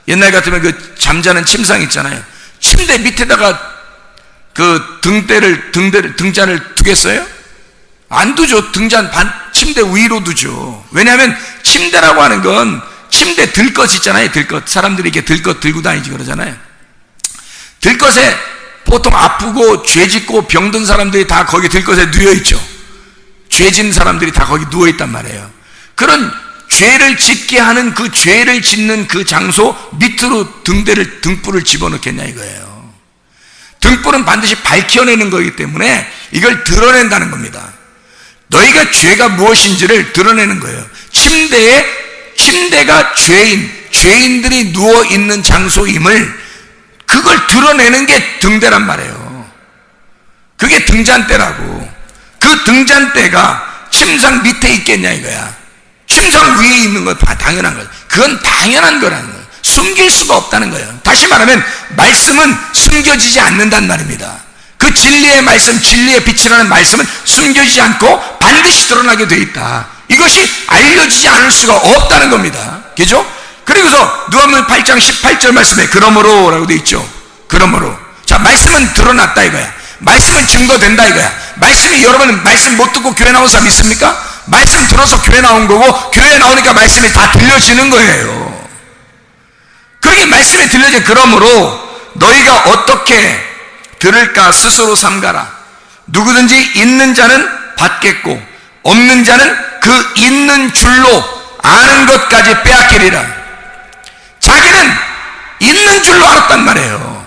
옛날 같으면 그 잠자는 침상 있잖아요. 침대 밑에다가 그 등잔을 두겠어요? 안 두죠. 침대 위로 두죠. 왜냐하면 침대라고 하는 건 침대 들것 있잖아요. 들것. 사람들이 이렇게 들것 들고 다니지 그러잖아요. 들것에 보통 아프고 죄짓고 병든 사람들이 다 거기 들것에 누워있죠. 죄진 사람들이 다 거기 누워있단 말이에요. 그런 죄를 짓게 하는 그 죄를 짓는 그 장소 밑으로 등불을 집어넣겠냐 이거예요. 등불은 반드시 밝혀내는 거기 때문에 이걸 드러낸다는 겁니다. 너희가 죄가 무엇인지를 드러내는 거예요. 침대가 죄인들이 누워있는 장소임을 그걸 드러내는 게 등대란 말이에요. 그게 등잔대라고. 그 등잔대가 침상 밑에 있겠냐 이거야. 침상 위에 있는 건 다 당연한 거예요. 그건 당연한 거라는 거예요. 숨길 수가 없다는 거예요. 다시 말하면 말씀은 숨겨지지 않는단 말입니다. 그 진리의 말씀, 진리의 빛이라는 말씀은 숨겨지지 않고 반드시 드러나게 돼 있다. 이것이 알려지지 않을 수가 없다는 겁니다. 그죠? 그리고서 누가복음 8장 18절 말씀에 그러므로 라고 돼 있죠. 그러므로. 자, 말씀은 드러났다 이거야. 말씀은 증거된다 이거야. 말씀이, 여러분은 말씀 못 듣고 교회 나온 사람 있습니까? 말씀 들어서 교회 나온 거고 교회 나오니까 말씀이 다 들려지는 거예요. 그게 말씀이 들려져. 그러므로 너희가 어떻게 들을까 스스로 삼가라. 누구든지 있는 자는 받겠고 없는 자는 그 있는 줄로 아는 것까지 빼앗기리라. 자기는 있는 줄로 알았단 말이에요.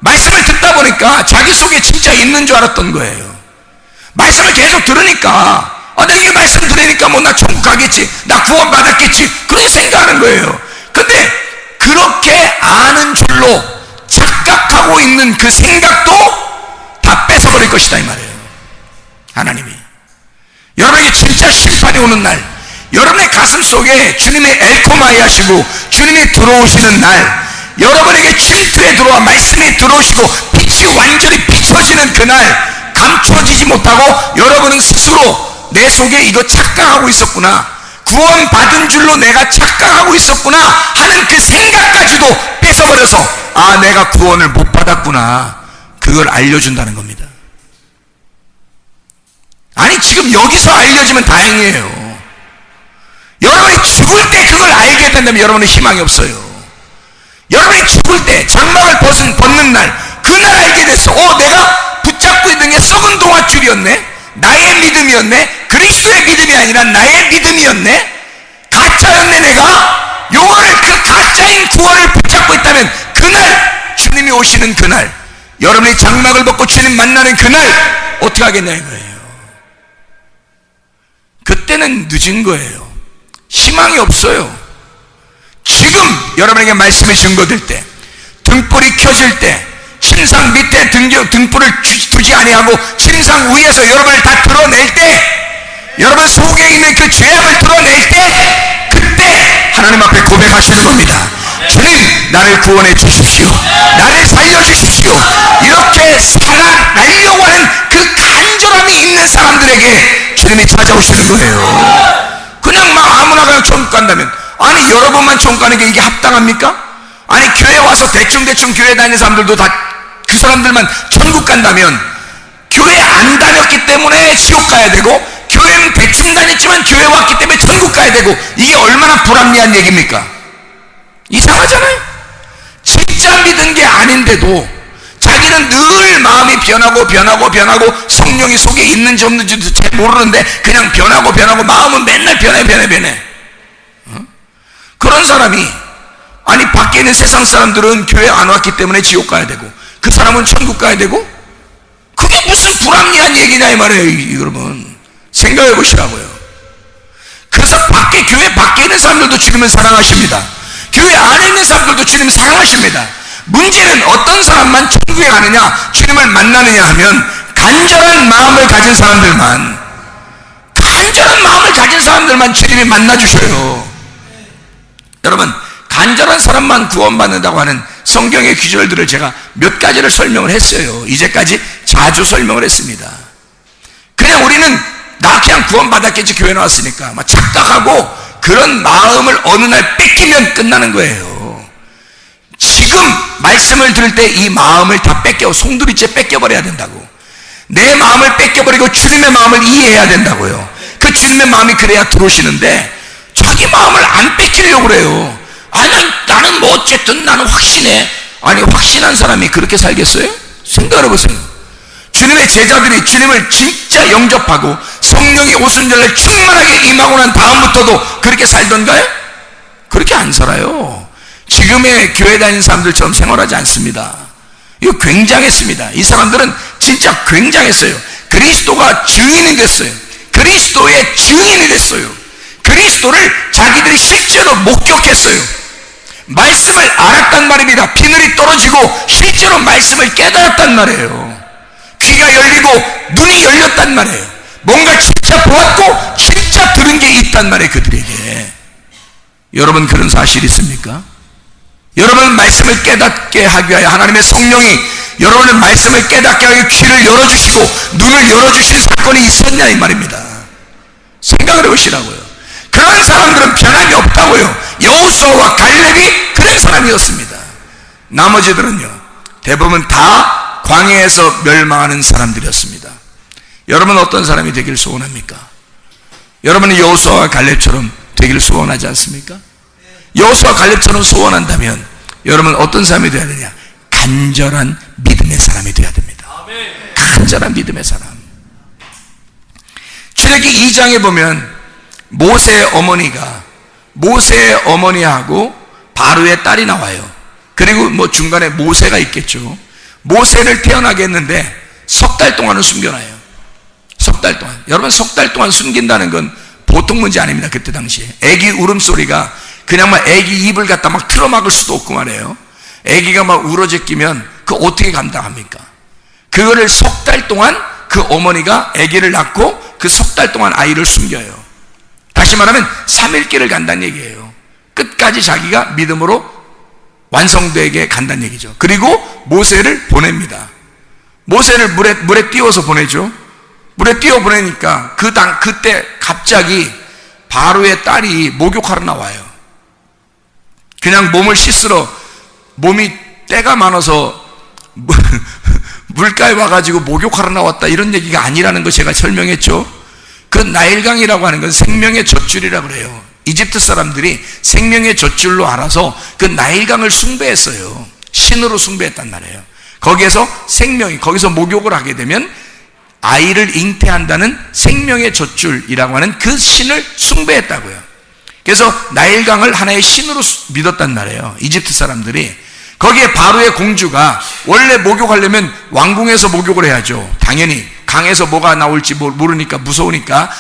말씀을 듣다 보니까 자기 속에 진짜 있는 줄 알았던 거예요. 말씀을 계속 들으니까 내가 이 말씀 들으니까 뭐 나 천국 가겠지, 나 구원 받았겠지, 그렇게 생각하는 거예요. 근데 그렇게 아는 줄로 착각하고 있는 그 생각도 다 뺏어버릴 것이다 이 말이에요. 하나님이 여러분에게 진짜 심판이 오는 날, 여러분의 가슴 속에 주님의 엘코마이 하시고 주님이 들어오시는 날, 여러분에게 침투에 들어와 말씀이 들어오시고 빛이 빛이 완전히 비춰지는 그날 감춰지지 못하고 여러분은 스스로 내 속에 이거 착각하고 있었구나, 구원받은 줄로 내가 착각하고 있었구나 하는 그 생각까지도 뺏어버려서 아, 내가 구원을 못 받았구나, 그걸 알려준다는 겁니다. 아니, 지금 여기서 알려주면 다행이에요. 여러분이 죽을 때 그걸 알게 된다면 여러분은 희망이 없어요. 여러분이 죽을 때 장막을 벗는 날, 그날 알게 됐어. 내가 붙잡고 있는 게 썩은 동아줄이었네, 나의 믿음이었네, 그리스도의 믿음이 아니라 나의 믿음이었네, 가짜였네. 내가 요거를, 그 가짜인 구원을 붙잡고 있다면 그날, 주님이 오시는 그날, 여러분이 장막을 벗고 주님 만나는 그날 어떻게 하겠냐 이거예요. 그때는 늦은 거예요. 희망이 없어요. 지금 여러분에게 말씀이 증거될 때, 등불이 켜질 때, 침상 밑에 등불을 두지 아니하고 침상 위에서 여러분을 다 드러낼 때, 여러분 속에 있는 그 죄악을 드러낼 때, 그때 하나님 앞에 고백하시는 겁니다. 주님, 나를 구원해 주십시오, 나를 살려주십시오. 이렇게 살아나려고 하는 그 간절함이 있는 사람들에게 주님이 찾아오시는 거예요. 그냥 막 아무나 그냥 천국 간다면, 아니 여러분만 천국 가는 게 이게 합당합니까? 아니 교회 와서 대충대충 교회 다니는 사람들도 다 그 사람들만 천국 간다면, 교회 안 다녔기 때문에 지옥 가야 되고, 교회는 대충 다녔지만 교회 왔기 때문에 천국 가야 되고, 이게 얼마나 불합리한 얘기입니까? 이상하잖아요. 진짜 믿은 게 아닌데도 자기는 늘 마음이 변하고 성령이 속에 있는지 없는지도 잘 모르는데 그냥 변하고 마음은 맨날 변해. 그런 사람이, 아니 밖에 있는 세상 사람들은 교회 안 왔기 때문에 지옥 가야 되고 그 사람은 천국 가야 되고, 그게 무슨 불합리한 얘기냐 이 말이에요. 여러분 생각해 보시라고요. 그래서 교회 밖에 있는 사람들도 주님을 사랑하십니다. 교회 안에 있는 사람들도 주님을 사랑하십니다. 문제는 어떤 사람만 천국에 가느냐, 주님을 만나느냐 하면 간절한 마음을 가진 사람들만 주님이 만나주셔요. 여러분, 간절한 사람만 구원받는다고 하는 성경의 구절들을 제가 몇 가지를 설명을 했어요. 이제까지 자주 설명을 했습니다. 그냥 우리는 나 그냥 구원받았겠지, 교회 나왔으니까 막 착각하고 그런 마음을 어느 날 뺏기면 끝나는 거예요. 지금 말씀을 들을 때 이 마음을 다 송두리째 뺏겨버려야 된다고. 내 마음을 뺏겨버리고 주님의 마음을 이해해야 된다고요. 그 주님의 마음이 그래야 들어오시는데, 자기 마음을 안 뺏기려고 그래요. 나는 뭐 어쨌든 나는 확신해. 아니 확신한 사람이 그렇게 살겠어요? 생각해 보세요. 주님의 제자들이 주님을 진짜 영접하고 성령이 오순절날 충만하게 임하고 난 다음부터도 그렇게 살던가요? 그렇게 안 살아요. 지금의 교회 다니는 사람들처럼 생활하지 않습니다. 이거 굉장했습니다. 이 사람들은 진짜 굉장했어요. 그리스도가 증인이 됐어요. 그리스도의 증인이 됐어요. 그리스도를 자기들이 실제로 목격했어요. 말씀을 알았단 말입니다. 비늘이 떨어지고 실제로 말씀을 깨달았단 말이에요. 귀가 열리고 눈이 열렸단 말이에요. 뭔가 진짜 보았고 진짜 들은 게 있단 말이에요, 그들에게. 여러분 그런 사실이 있습니까? 여러분 말씀을 깨닫게 하기 위하여 하나님의 성령이 여러분의 말씀을 깨닫게 하여 귀를 열어주시고 눈을 열어주신 사건이 있었냐 이 말입니다. 생각을 해보시라고요. 그런 사람들은 변함이 없다고요. 여호수아와 갈렙이 그런 사람이었습니다. 나머지들은요, 대부분 다 광야에서 멸망하는 사람들이었습니다. 여러분 어떤 사람이 되길 소원합니까? 여러분이 여호수아와 갈렙처럼 되기를 소원하지 않습니까? 여호수아와 갈렙처럼 소원한다면 여러분 어떤 사람이 되어야 되냐? 간절한 믿음의 사람이 되어야 됩니다. 간절한 믿음의 사람. 출애굽기 2장에 보면 모세의 어머니하고 바로의 딸이 나와요. 그리고 뭐 중간에 모세가 있겠죠. 모세를 태어나게 했는데 석 달 동안은 숨겨놔요. 석 달 동안. 여러분 석 달 동안 숨긴다는 건 보통 문제 아닙니다. 그때 당시에 애기 울음소리가 그냥 막 애기 입을 갖다 막 틀어막을 수도 없고 말이에요. 애기가 막 울어제끼면 그 어떻게 감당합니까? 그거를 석 달 동안 그 어머니가 애기를 낳고 그 석 달 동안 아이를 숨겨요. 다시 말하면 3일길을 간다는 얘기예요. 끝까지 자기가 믿음으로 완성되게 간다는 얘기죠. 그리고 모세를 보냅니다. 모세를 물에 띄워서 보내죠. 물에 띄워 보내니까 그때 갑자기 바로의 딸이 목욕하러 나와요. 그냥 몸을 씻으러, 몸이 때가 많아서 물가에 와가지고 목욕하러 나왔다 이런 얘기가 아니라는 거 제가 설명했죠. 그 나일강이라고 하는 건 생명의 젖줄이라고 그래요. 이집트 사람들이 생명의 젖줄로 알아서 그 나일강을 숭배했어요. 신으로 숭배했단 말이에요. 거기서 목욕을 하게 되면 아이를 잉태한다는 생명의 젖줄이라고 하는 그 신을 숭배했다고요. 그래서 나일강을 하나의 신으로 믿었단 말이에요. 이집트 사람들이. 거기에 바로의 공주가 원래 목욕하려면 왕궁에서 목욕을 해야죠. 당연히 강에서 뭐가 나올지 모르니까 무서우니까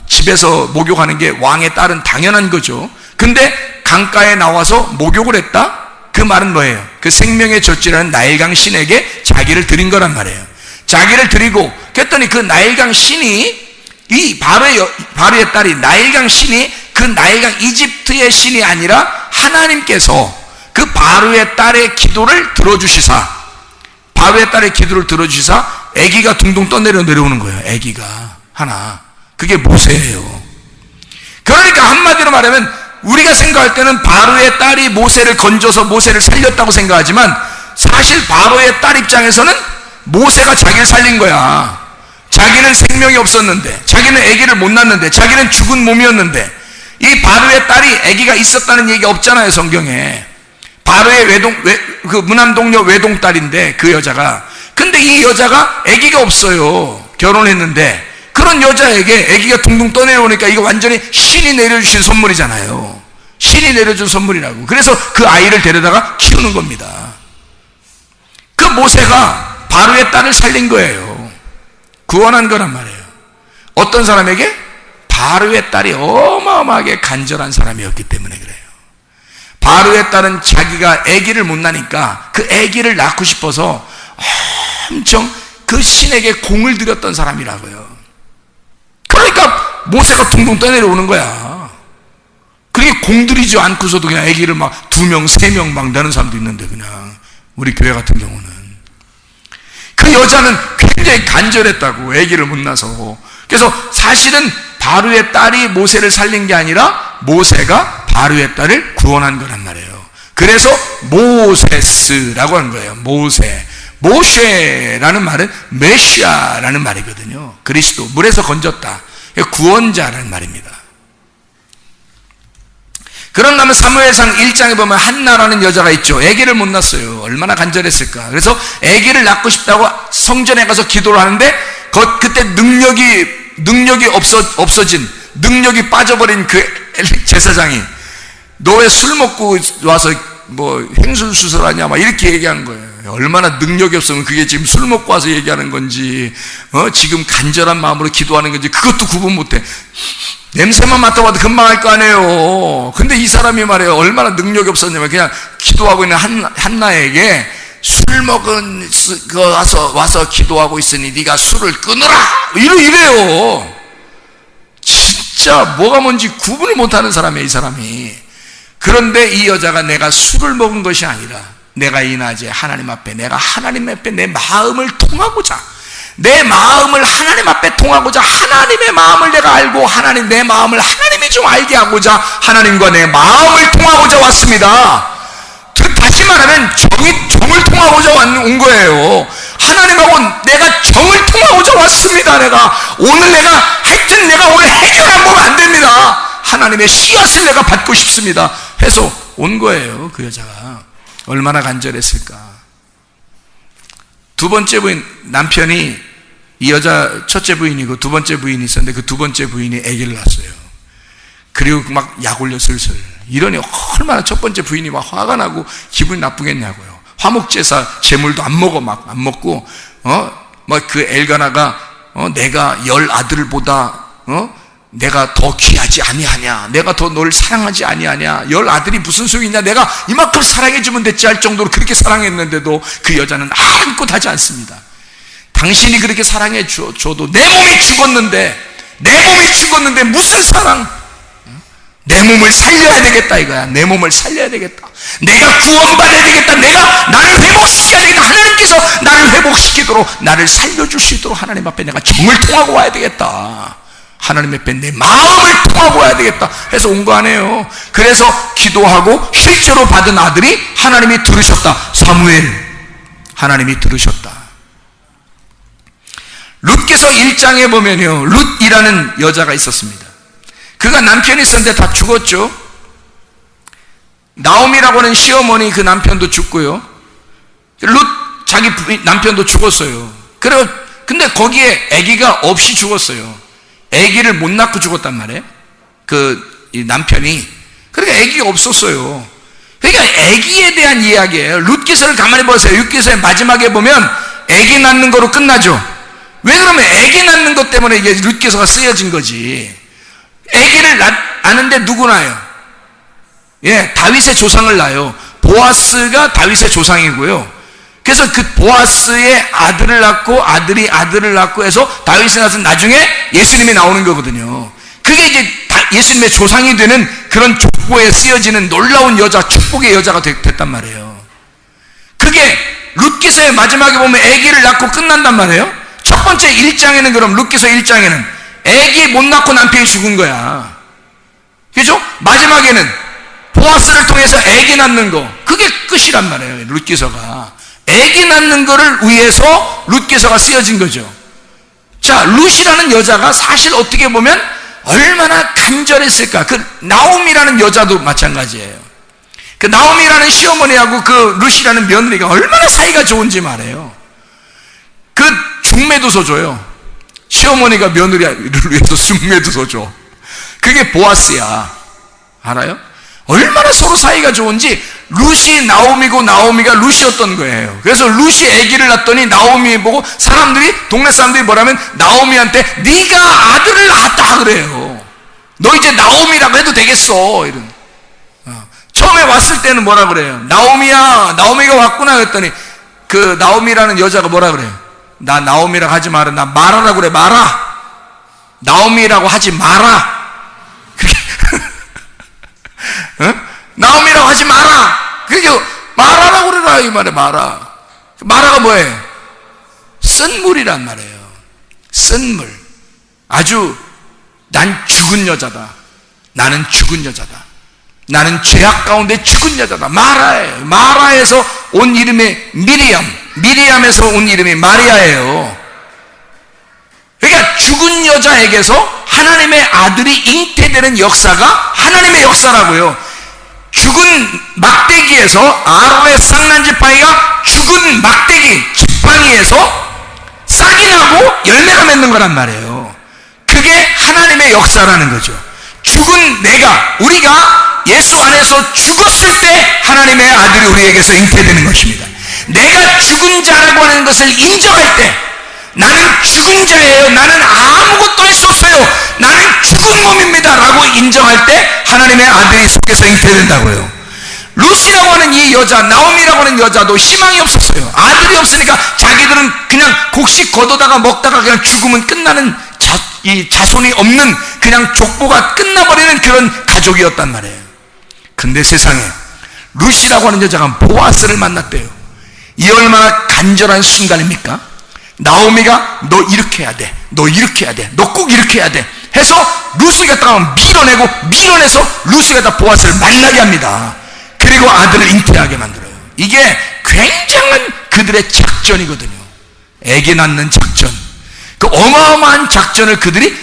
집에서 목욕하는 게 왕의 딸은 당연한 거죠. 근데 강가에 나와서 목욕을 했다? 그 말은 뭐예요? 그 생명의 젖줄이라는 나일강 신에게 자기를 드린 거란 말이에요. 자기를 드리고 그랬더니 그 나일강 신이, 이 바로의 딸이 나일강 신이 그 나일강 이집트의 신이 아니라 하나님께서 그 바로의 딸의 기도를 들어주시사, 아기가 둥둥 내려오는 거예요. 아기가 하나. 그게 모세예요. 그러니까 한마디로 말하면 우리가 생각할 때는 바로의 딸이 모세를 건져서 모세를 살렸다고 생각하지만 사실 바로의 딸 입장에서는 모세가 자기를 살린 거야. 자기는 생명이 없었는데, 자기는 아기를 못 낳는데, 자기는 죽은 몸이었는데, 이 바로의 딸이 아기가 있었다는 얘기 없잖아요, 성경에. 바로의 그 무남동녀 외동딸인데, 그 여자가. 근데 이 여자가 아기가 없어요. 결혼했는데. 그런 여자에게 아기가 둥둥 떠내려오니까 이거 완전히 신이 내려주신 선물이잖아요. 신이 내려준 선물이라고. 그래서 그 아이를 데려다가 키우는 겁니다. 그 모세가 바로의 딸을 살린 거예요. 구원한 거란 말이에요. 어떤 사람에게? 바로의 딸이 어마어마하게 간절한 사람이었기 때문에 그래요. 바로의 딸은 자기가 아기를 못 낳으니까 그 아기를 낳고 싶어서 엄청 그 신에게 공을 들였던 사람이라고요. 그러니까 모세가 둥둥 떠내려오는 거야. 그게 공들이지 않고서도 그냥 아기를 막 2명, 3명 막 낳는 사람도 있는데, 그냥 우리 교회 같은 경우는 그 여자는 굉장히 간절했다고, 아기를 못 낳아서. 그래서 사실은 바로의 딸이 모세를 살린 게 아니라 모세가 바로의 딸을 구원한 거란 말이에요. 그래서 모세스라고 하는 거예요. 모셰라는 말은 메시아라는 말이거든요. 그리스도, 물에서 건졌다, 구원자라는 말입니다. 그런가 하면 사무엘상 1장에 보면 한나라는 여자가 있죠. 아기를 못 낳았어요. 얼마나 간절했을까. 그래서 아기를 낳고 싶다고 성전에 가서 기도를 하는데 그때 능력이 없어진, 능력이 빠져버린 그 제사장이, 너 왜 술 먹고 와서 뭐 횡술수설하냐 막 이렇게 얘기한 거예요. 얼마나 능력이 없으면 그게 지금 술 먹고 와서 얘기하는 건지, 지금 간절한 마음으로 기도하는 건지 그것도 구분 못해. 냄새만 맡아봐도 금방 알 거 아니에요. 근데 이 사람이 말이에요, 얼마나 능력이 없었냐면 그냥 기도하고 있는 한나에게 술 먹은 와서 기도하고 있으니 네가 술을 끊으라 이래요. 진짜 뭐가 뭔지 구분을 못하는 사람이에요, 이 사람이. 그런데 이 여자가 내가 술을 먹은 것이 아니라 내가 이 낮에 하나님 앞에 내 마음을 통하고자, 내 마음을 하나님 앞에 통하고자, 하나님의 마음을 내가 알고 내 마음을 하나님이 좀 알게 하고자 하나님과 내 마음을 통하고자 왔습니다. 다시 말하면 정을 통하고자 온 거예요. 하나님하고 내가 정을 통하고자 왔습니다. 오늘 해결 안 보면 안 됩니다. 하나님의 씨앗을 내가 받고 싶습니다 해서 온 거예요. 그 여자가 얼마나 간절했을까. 두 번째 부인, 남편이 이 여자 첫째 부인이고 두 번째 부인이 있었는데 그 두 번째 부인이 아기를 낳았어요. 그리고 막 약 올려 슬슬. 이러니 얼마나 첫 번째 부인이 막 화가 나고 기분이 나쁘겠냐고요. 화목제사 제물도 안 먹고, 막 그 엘가나가, 내가 10 아들보다, 내가 더 귀하지 아니하냐, 내가 더 널 사랑하지 아니하냐, 10 아들이 무슨 소용이냐, 내가 이만큼 사랑해주면 됐지 할 정도로 그렇게 사랑했는데도 그 여자는 아무것도 하지 않습니다. 당신이 그렇게 사랑해 줘도 내 몸이 죽었는데 무슨 사랑? 내 몸을 살려야 되겠다 이거야. 내 몸을 살려야 되겠다. 내가 구원받아야 되겠다. 나를 회복시켜야 되겠다. 하나님께서 나를 회복시키도록, 나를 살려줄 수 있도록 하나님 앞에 내가 정을 통하고 와야 되겠다. 하나님 앞에 내 마음을 통하고 와야 되겠다 해서 온 거 아니에요. 그래서 기도하고 실제로 받은 아들이 하나님이 들으셨다. 사무엘, 하나님이 들으셨다. 룻께서 1장에 보면요, 룻이라는 여자가 있었습니다. 그가 남편이 있었는데 다 죽었죠. 나오미라고 하는 시어머니 그 남편도 죽고요. 룻 자기 남편도 죽었어요. 근데 거기에 아기가 없이 죽었어요. 아기를 못 낳고 죽었단 말이에요. 이 남편이. 그러니까 아기가 없었어요. 그러니까 아기에 대한 이야기예요. 룻기서를 가만히 보세요. 룻기서의 마지막에 보면 아기 낳는 거로 끝나죠. 왜 그러면 아기 낳는 것 때문에 이게 룻기서가 쓰여진 거지. 아기를 낳는데 누구 낳아요? 예, 다윗의 조상을 낳아요. 보아스가 다윗의 조상이고요. 그래서 그 보아스의 아들을 낳고 아들이 아들을 낳고 해서 다윗이 낳아서 나중에 예수님이 나오는 거거든요. 그게 이제 예수님의 조상이 되는 그런 족보에 쓰여지는 놀라운 여자, 축복의 여자가 됐단 말이에요. 그게 룻기서의 마지막에 보면 아기를 낳고 끝난단 말이에요. 첫 번째 1장에는 그럼 룻기서 1장에는 아기 못 낳고 남편이 죽은 거야. 그죠? 마지막에는 보아스를 통해서 아기 낳는 거, 그게 끝이란 말이에요. 룻기서가 아기 낳는 거를 위해서 룻기서가 쓰여진 거죠. 자, 룻이라는 여자가 사실 어떻게 보면 얼마나 간절했을까. 그 나오미라는 여자도 마찬가지예요. 그 나오미라는 시어머니하고 그 룻이라는 며느리가 얼마나 사이가 좋은지 말해요. 그 중매도서 줘요. 시어머니가 며느리를 위해서 중매도서 줘. 그게 보아스야. 알아요? 얼마나 서로 사이가 좋은지. 룻이 나오미고 나오미가 룻이었던 거예요. 그래서 룻이 아기를 낳았더니 나오미 보고 사람들이, 동네 사람들이 뭐라면 나오미한테 네가 아들을 낳았다 그래요. 너 이제 나오미라고 해도 되겠어. 이런. 처음에 왔을 때는 뭐라 그래요? 나오미야, 나오미가 왔구나 했더니 그 나오미라는 여자가 뭐라 그래요? 나 나오미라고 하지 마라. 나 마라라고 그래. 마라. 나오미라고 하지 마라. 나오미라고 하지 마라. 그러니까 마라라고 그래라 이 말이에요. 마라가 뭐예요? 쓴물이란 말이에요. 쓴물. 아주 난 죽은 여자다. 나는 죽은 여자다. 나는 죄악 가운데 죽은 여자다. 마라예요. 마라에서 온 이름이 미리암에서 온 이름이 마리아예요. 그러니까 죽은 여자에게서 하나님의 아들이 잉태되는 역사가 하나님의 역사라고요. 죽은 막대기에서, 아론의 쌍난지팡이가 죽은 막대기 지팡이에서 싹이 나고 열매가 맺는 거란 말이에요. 그게 하나님의 역사라는 거죠. 죽은 우리가 예수 안에서 죽었을 때 하나님의 아들이 우리에게서 잉태되는 것입니다. 내가 죽은 자라고 하는 것을 인정할 때, 나는 죽은 자예요. 나는 아무것도 할 수 없어요. 나는 죽은 몸입니다. 라고 인정할 때 하나님의 아들이 속에서 잉태된다고요. 룻이라고 하는 이 여자, 나오미라고 하는 여자도 희망이 없었어요. 아들이 없으니까 자기들은 그냥 곡식 걷어다가 먹다가 그냥 죽으면 끝나는 이 자손이 없는 그냥 족보가 끝나버리는 그런 가족이었단 말이에요. 근데 세상에 룻이라고 하는 여자가 보아스를 만났대요. 이 얼마나 간절한 순간입니까? 나오미가 너 이렇게 해야 돼. 너 이렇게 해야 돼. 너 꼭 이렇게 해야 돼. 해서 룻을 갖다가 밀어내서 룻을 갖다 보아스를 만나게 합니다. 그리고 아들을 잉태하게 만들어요. 이게 굉장한 그들의 작전이거든요. 아기 낳는 작전. 그 어마어마한 작전을 그들이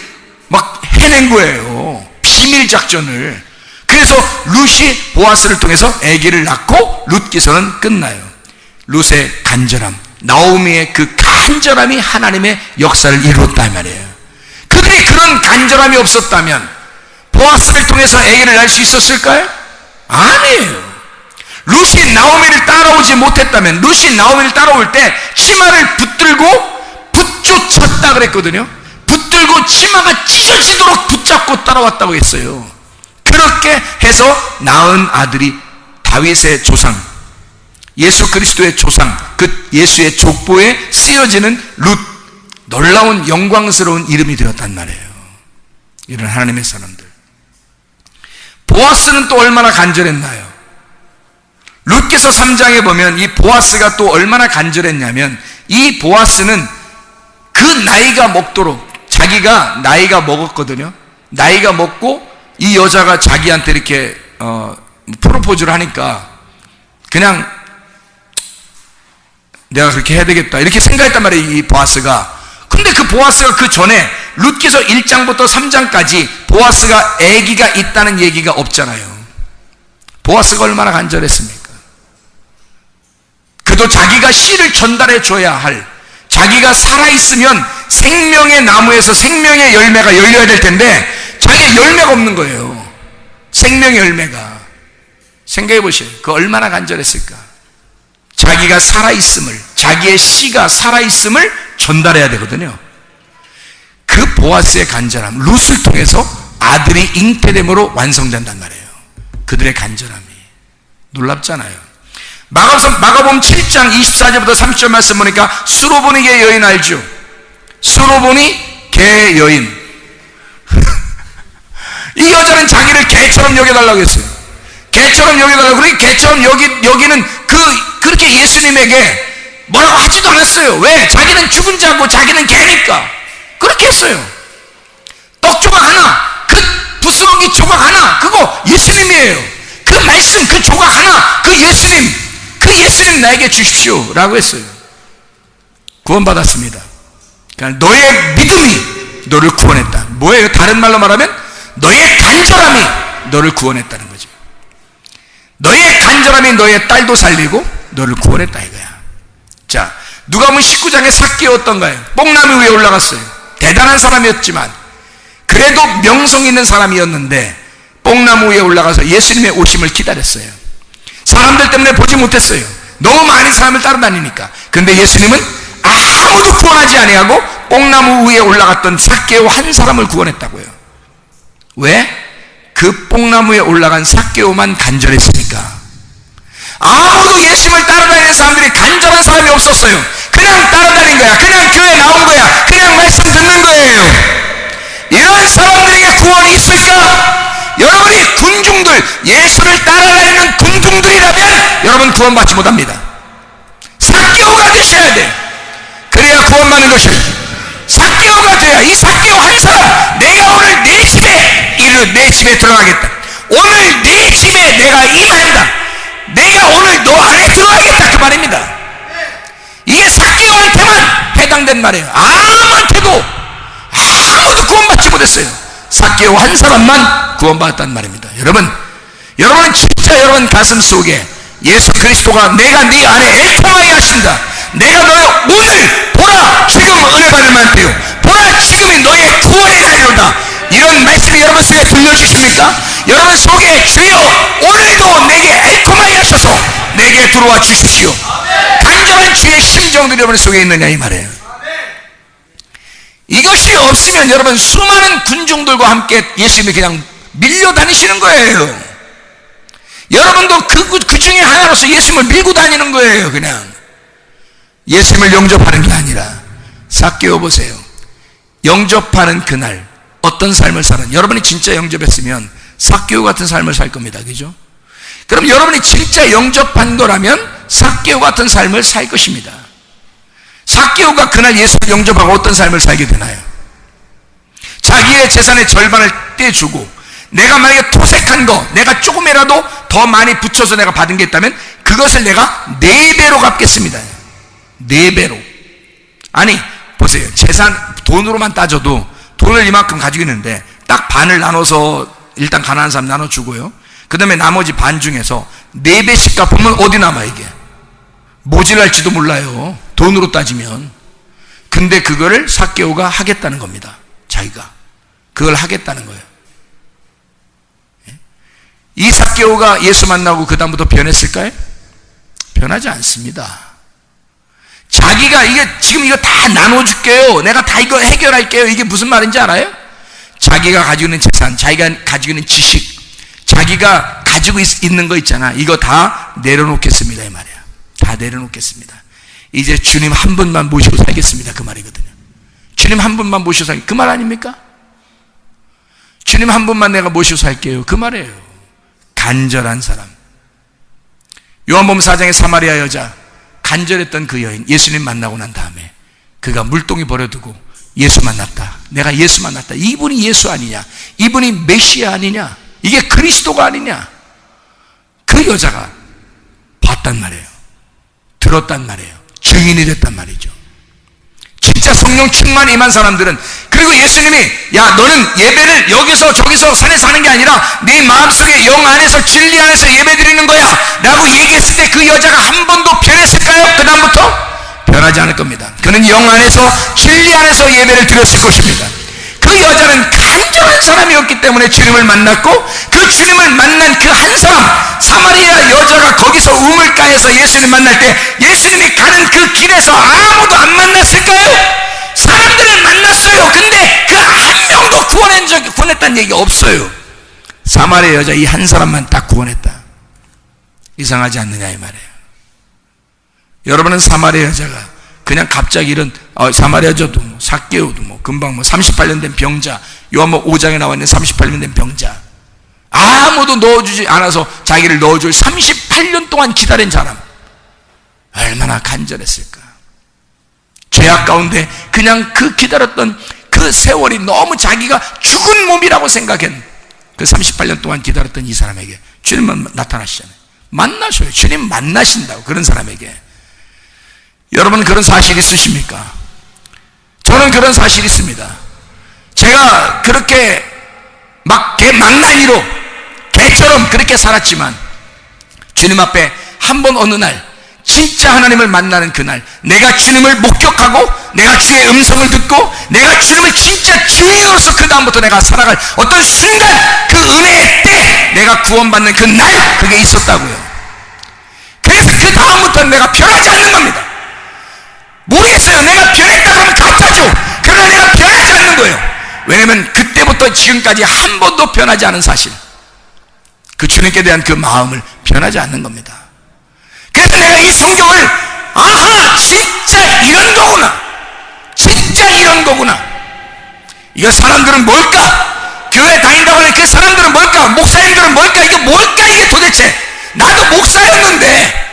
막 해낸 거예요. 비밀 작전을. 그래서 룻이 보아스를 통해서 아기를 낳고 룻기서는 끝나요. 룻의 간절함, 나오미의 그 간절함이 하나님의 역사를 이루었단 말이에요. 그들이 그런 간절함이 없었다면 보아스를 통해서 아기를 낳을 수 있었을까요? 아니에요. 룻이 나오미를 따라오지 못했다면, 룻이 나오미를 따라올 때 치마를 붙들고 붙쫓았다 그랬거든요. 붙들고 치마가 찢어지도록 붙잡고 따라왔다고 했어요. 그렇게 해서 낳은 아들이 다윗의 조상, 예수 그리스도의 조상, 그 예수의 족보에 쓰여지는 룻, 놀라운 영광스러운 이름이 되었단 말이에요. 이런 하나님의 사람들. 보아스는 또 얼마나 간절했나요? 룻기서 3장에 보면 이 보아스가 또 얼마나 간절했냐면, 이 보아스는 그 나이가 먹도록, 자기가 나이가 먹었거든요. 나이가 먹고 이 여자가 자기한테 이렇게 프로포즈를 하니까 그냥 내가 그렇게 해야 되겠다 이렇게 생각했단 말이에요, 이 보아스가. 근데 그 보아스가 그 전에 룻기서 1장부터 3장까지 보아스가 아기가 있다는 얘기가 없잖아요. 보아스가 얼마나 간절했습니까? 그도 자기가 씨를 전달해 줘야 할, 자기가 살아있으면 생명의 나무에서 생명의 열매가 열려야 될 텐데 자기의 열매가 없는 거예요. 생명의 열매가. 생각해 보세요. 그 얼마나 간절했을까? 자기가 살아있음을, 자기의 씨가 살아있음을 전달해야 되거든요. 그 보아스의 간절함, 룻을 통해서 아들이 잉태됨으로 완성된단 말이에요. 그들의 간절함이 놀랍잖아요. 마가복음 7장 24절부터 30절 말씀 보니까 수로보니 개 여인 알죠? 수로보니 개 여인. 이 여자는 자기를 개처럼 여겨달라고 했어요. 개처럼 여겨달라고. 그러니 개처럼 여기는 그렇게 예수님에게 뭐라고 하지도 않았어요. 왜? 자기는 죽은 자고 자기는 개니까 그렇게 했어요. 떡 조각 하나, 그 부스러기 조각 하나, 그거 예수님이에요. 그 말씀, 그 조각 하나, 그 예수님 나에게 주십시오 라고 했어요. 구원받았습니다. 그러니까 너의 믿음이 너를 구원했다. 뭐예요? 다른 말로 말하면 너의 간절함이 너를 구원했다는 거죠. 너의 간절함이 너의 딸도 살리고 너를 구원했다 이거야. 자, 누가복음 19장에 삭개오 어떤가요? 뽕나무 위에 올라갔어요. 대단한 사람이었지만 그래도 명성 있는 사람이었는데 뽕나무 위에 올라가서 예수님의 오심을 기다렸어요. 사람들 때문에 보지 못했어요. 너무 많은 사람을 따라다니니까. 근데 예수님은 아무도 구원하지 아니하고 뽕나무 위에 올라갔던 삭개오 한 사람을 구원했다고요. 왜? 그 뽕나무에 올라간 삭개오만 간절했으니까. 아무도 예수님을 따라다니는 사람들이 간절한 사람이 없었어요. 그냥 따라다닌 거야. 그냥 교회 나온 거야. 그냥 말씀 듣는 거예요. 이런 사람들에게 구원이 있을까? 여러분이 군중들, 예수를 따라다니는 군중들이라면 여러분 구원받지 못합니다. 삭개오가 되셔야 돼. 그래야 구원받는 것이에요. 삭개오가 돼야. 이 삭개오 한 사람, 내가 오늘 내 집에 들어가겠다. 오늘 내 집에 내가 임한다. 내가 오늘 너 안에 들어가겠다 그 말입니다. 이게 삭개오한테만 해당된 말이에요. 아무한테도 아무도 구원받지 못했어요. 삭개오 한 사람만 구원받았단 말입니다. 여러분은 진짜 여러분 가슴 속에 예수 그리스도가 내가 네 안에 엘토마이 하신다. 내가 너의 오늘 보라 지금 은혜 받을 만한테요. 보라 지금이 너의 구원의 날이로다. 이런 말씀이 여러분 속에 들려주십니까? 여러분 속에 주여 오늘도 내게 엘토마이 하셔서 내게 들어와 주십시오. 간절한 주의 심정들이 여러분 속에 있느냐 이 말이에요. 이것이 없으면 여러분 수많은 군중들과 함께 예수님이 그냥 밀려다니시는 거예요. 여러분도 그 중에 하나로서 예수님을 밀고 다니는 거예요. 그냥 예수님을 영접하는 게 아니라. 삭개오 보세요. 영접하는 그날 어떤 삶을 사는, 여러분이 진짜 영접했으면 삭개오 같은 삶을 살 겁니다. 그죠? 그럼 여러분이 진짜 영접한 거라면 삭개오 같은 삶을 살 것입니다. 삭개오가 그날 예수를 영접하고 어떤 삶을 살게 되나요? 자기의 재산의 절반을 떼주고, 내가 만약에 토색한 거 내가 조금이라도 더 많이 붙여서 내가 받은 게 있다면 그것을 내가 4배로 갚겠습니다. 4배로. 아니 보세요. 재산 돈으로만 따져도 돈을 이만큼 가지고 있는데 딱 반을 나눠서 일단 가난한 사람 나눠주고요, 그 다음에 나머지 반 중에서 4배씩 갚으면 어디 남아 이게? 모질랄지도 몰라요, 돈으로 따지면. 근데 그거를 삭개오가 하겠다는 겁니다. 자기가 그걸 하겠다는 거예요. 이 삭개오가 예수 만나고 그 다음부터 변했을까요? 변하지 않습니다. 자기가 지금 이거 다 나눠줄게요, 내가 다 이거 해결할게요, 이게 무슨 말인지 알아요? 자기가 가지고 있는 재산, 자기가 가지고 있는 지식, 자기가 가지고 있는 거 있잖아, 이거 다 내려놓겠습니다 이 말이야. 다 내려놓겠습니다. 이제 주님 한 분만 모시고 살겠습니다 그 말이거든요. 주님 한 분만 모시고 살겠습니다 그 말 아닙니까? 주님 한 분만 내가 모시고 살게요 그 말이에요. 간절한 사람. 요한복음 4장의 사마리아 여자, 간절했던 그 여인, 예수님 만나고 난 다음에 그가 물동이 버려두고 예수 만났다. 내가 예수 만났다. 이분이 예수 아니냐? 이분이 메시아 아니냐? 이게 그리스도가 아니냐? 그 여자가 봤단 말이에요. 들었단 말이에요. 증인이 됐단 말이죠. 진짜 성령 충만이 임한 사람들은, 그리고 예수님이 야 너는 예배를 여기서 저기서 산에서 하는 게 아니라 네 마음속에 영 안에서 진리 안에서 예배 드리는 거야 라고 얘기했을 때 그 여자가 한 번도 변했을까요? 그 다음부터 변하지 않을 겁니다. 그는 영 안에서 진리 안에서 예배를 드렸을 것입니다. 그 여자는 간절한 사람이었기 때문에 주님을 만났고, 그 주님을 만난 그 한 사람, 사마리아 여자가 거기서 우물가에서 예수님 만날 때 예수님이 가는 그 길에서 아무도 안 만났을까요? 사람들을 만났어요. 근데 그 한 명도 구원했다는 얘기 없어요. 사마리아 여자 이 한 사람만 딱 구원했다. 이상하지 않느냐 이 말이에요. 여러분은 사마리아 여자가 그냥 갑자기 이런 사마리아 여자도 삭개오도 금방 38년 된 병자, 요한복음 5장에 나와 있는 38년 된 병자, 아무도 넣어주지 않아서 자기를 넣어줄 38년 동안 기다린 사람, 얼마나 간절했을까. 죄악 가운데 그냥 그 기다렸던 그 세월이 너무 자기가 죽은 몸이라고 생각한 그 38년 동안 기다렸던 이 사람에게 주님은 나타나시잖아요. 만나셔요. 주님 만나신다고. 그런 사람에게. 여러분 그런 사실 있으십니까? 저는 그런 사실이 있습니다. 제가 그렇게 막 망나니로 개처럼 그렇게 살았지만 주님 앞에 한 번 어느 날 진짜 하나님을 만나는 그날, 내가 주님을 목격하고 내가 주의 음성을 듣고 내가 주님을 진짜 주인으로서 그 다음부터 내가 살아갈 어떤 순간, 그 은혜의 때 내가 구원받는 그 날, 그게 있었다고요. 그래서 그 다음부터는 내가 변하지 않는 겁니다. 모르겠어요. 내가 변했다 그러면 가짜죠. 그러나 내가 변하지 않는 거예요. 왜냐하면 그때부터 지금까지 한 번도 변하지 않은 사실, 그 주님께 대한 그 마음을 변하지 않는 겁니다. 그래서 내가 이 성경을 아하 진짜 이런 거구나, 진짜 이런 거구나. 이거 사람들은 뭘까? 교회 다닌다고 하는 그 사람들은 뭘까? 목사님들은 뭘까? 이게 뭘까 이게 도대체? 나도 목사였는데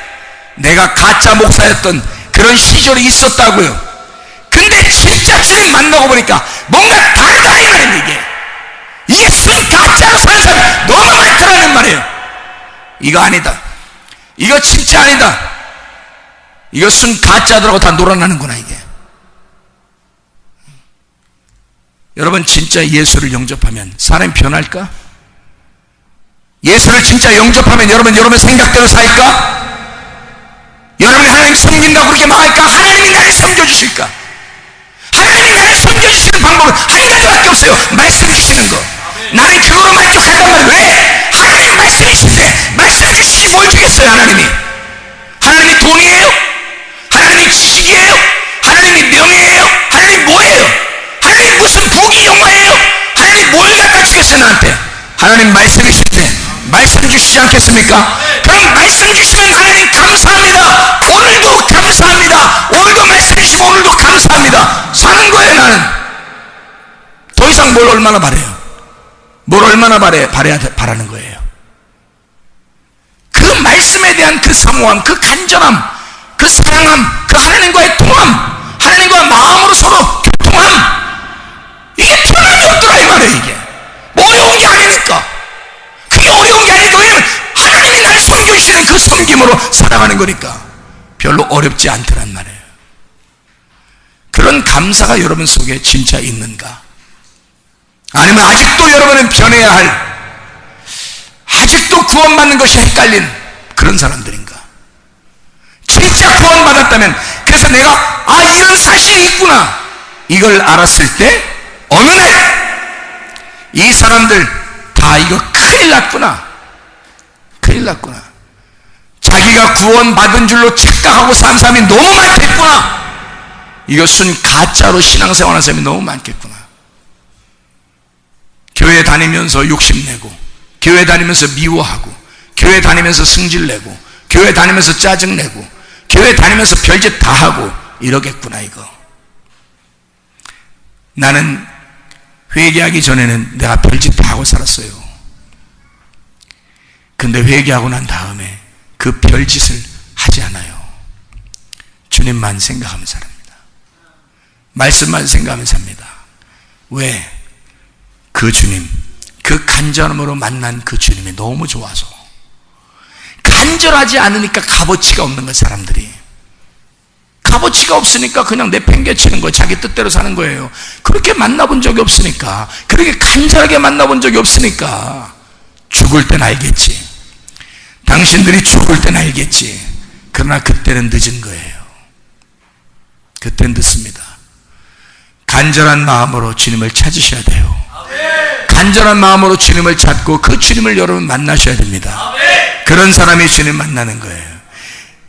내가 가짜 목사였던 그런 시절이 있었다고요. 근데 진짜 주님 만나고 보니까 뭔가 다르다 이 말이에요. 이게 순 가짜로 사는 사람이 너무 많더라는 말이에요. 이거 아니다, 이거 진짜 아니다, 이거 순 가짜들하고 다 놀아나는구나 이게. 여러분 진짜 예수를 영접하면 사람이 변할까? 예수를 진짜 영접하면 여러분 생각대로 살까? 여러분이 하나님 섬긴다고 그렇게 말할까? 하나님이 나를 섬겨주실까? 하나님이 나를 섬겨주시는 방법은 한 가지밖에 없어요. 말씀 주시는 거. 나는 그거로 만족한단 말이에요. 왜? 하나님 말씀 주시는데 말씀 주시지 뭘 주겠어요 하나님이? 하나님이 돈이에요? 하나님이 지식이에요? 하나님이 명예예요? 하나님이 뭐예요? 하나님이 무슨 부귀 영화예요? 하나님이 뭘 갖다 주겠어요 나한테? 하나님 말씀이 주시는데 말씀 주시지 않겠습니까? 그럼 말씀 주시면 하나님 감사합니다. 오늘도 감사합니다. 오늘도 말씀 주시고 오늘도 감사합니다. 사는 거예요 나는. 더 이상 뭘 얼마나 바래요? 뭘 얼마나 바라는 거예요? 그 말씀에 대한 그 사모함, 그 간절함, 그 사랑함, 그 하나님과의 통함, 하나님과 마음으로 서로 교통함, 이게 변함이 없더라 이 말이에요. 이게 뭐 어려운 게 아니니까. 그게 어려운 게 아니고, 왜냐면 하나님이 날 섬겨주시는 그 섬김으로 살아가는 거니까 별로 어렵지 않더란 말이에요. 그런 감사가 여러분 속에 진짜 있는가? 아니면 아직도 여러분은 변해야 할, 아직도 구원받는 것이 헷갈린 그런 사람들인가? 진짜 구원받았다면, 그래서 내가 이런 사실이 있구나 이걸 알았을 때 어느 날 이 사람들 다 이거 큰일 났구나, 큰일 났구나, 자기가 구원받은 줄로 착각하고 사는 사람이 너무 많겠구나, 이것은 가짜로 신앙생활하는 사람이 너무 많겠구나. 교회 다니면서 욕심내고, 교회 다니면서 미워하고, 교회 다니면서 승질내고, 교회 다니면서 짜증내고, 교회 다니면서 별짓 다 하고 이러겠구나 이거. 나는 회개하기 전에는 내가 별짓 다 하고 살았어요. 근데 회개하고 난 다음에 그 별짓을 하지 않아요. 주님만 생각하면서 삽니다. 말씀만 생각하면서 삽니다. 왜? 그 주님, 그 간절함으로 만난 그 주님이 너무 좋아서. 간절하지 않으니까 값어치가 없는 거예요. 사람들이 값어치가 없으니까 그냥 내팽개치는 거예요. 자기 뜻대로 사는 거예요. 그렇게 만나본 적이 없으니까, 그렇게 간절하게 만나본 적이 없으니까. 죽을 땐 알겠지. 당신들이 죽을 땐 알겠지. 그러나 그때는 늦은 거예요. 그때는 늦습니다. 간절한 마음으로 주님을 찾으셔야 돼요. 간절한 마음으로 주님을 찾고 그 주님을 여러분 만나셔야 됩니다. 그런 사람이 주님 만나는 거예요.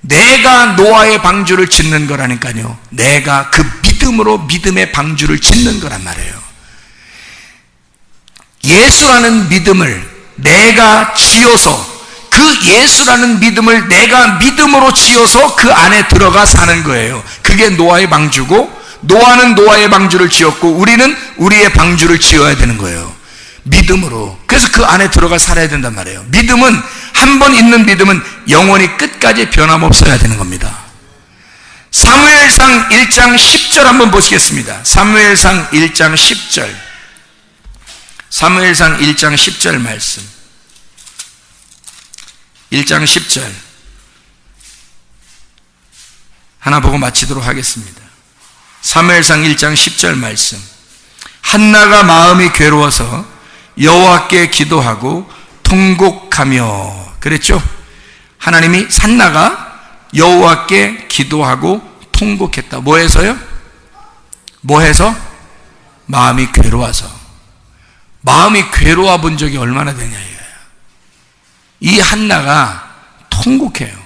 내가 노아의 방주를 짓는 거라니까요. 내가 그 믿음으로 믿음의 방주를 짓는 거란 말이에요. 예수라는 믿음을 내가 지어서, 그 예수라는 믿음을 내가 믿음으로 지어서 그 안에 들어가 사는 거예요. 그게 노아의 방주고, 노아는 노아의 방주를 지었고 우리는 우리의 방주를 지어야 되는 거예요. 믿음으로. 그래서 그 안에 들어가 살아야 된단 말이에요. 믿음은, 한 번 있는 믿음은 영원히 끝까지 변함없어야 되는 겁니다. 사무엘상 1장 10절 한번 보시겠습니다. 사무엘상 1장 10절. 사무엘상 1장 10절 말씀. 1장 10절 하나 보고 마치도록 하겠습니다. 사무엘상 1장 10절 말씀. 한나가 마음이 괴로워서 여호와께 기도하고 통곡하며, 그랬죠? 하나님이, 한나가 여호와께 기도하고 통곡했다. 뭐 해서요? 뭐 해서? 마음이 괴로워서. 마음이 괴로워 본 적이 얼마나 되냐 이거예요. 이 한나가 통곡해요.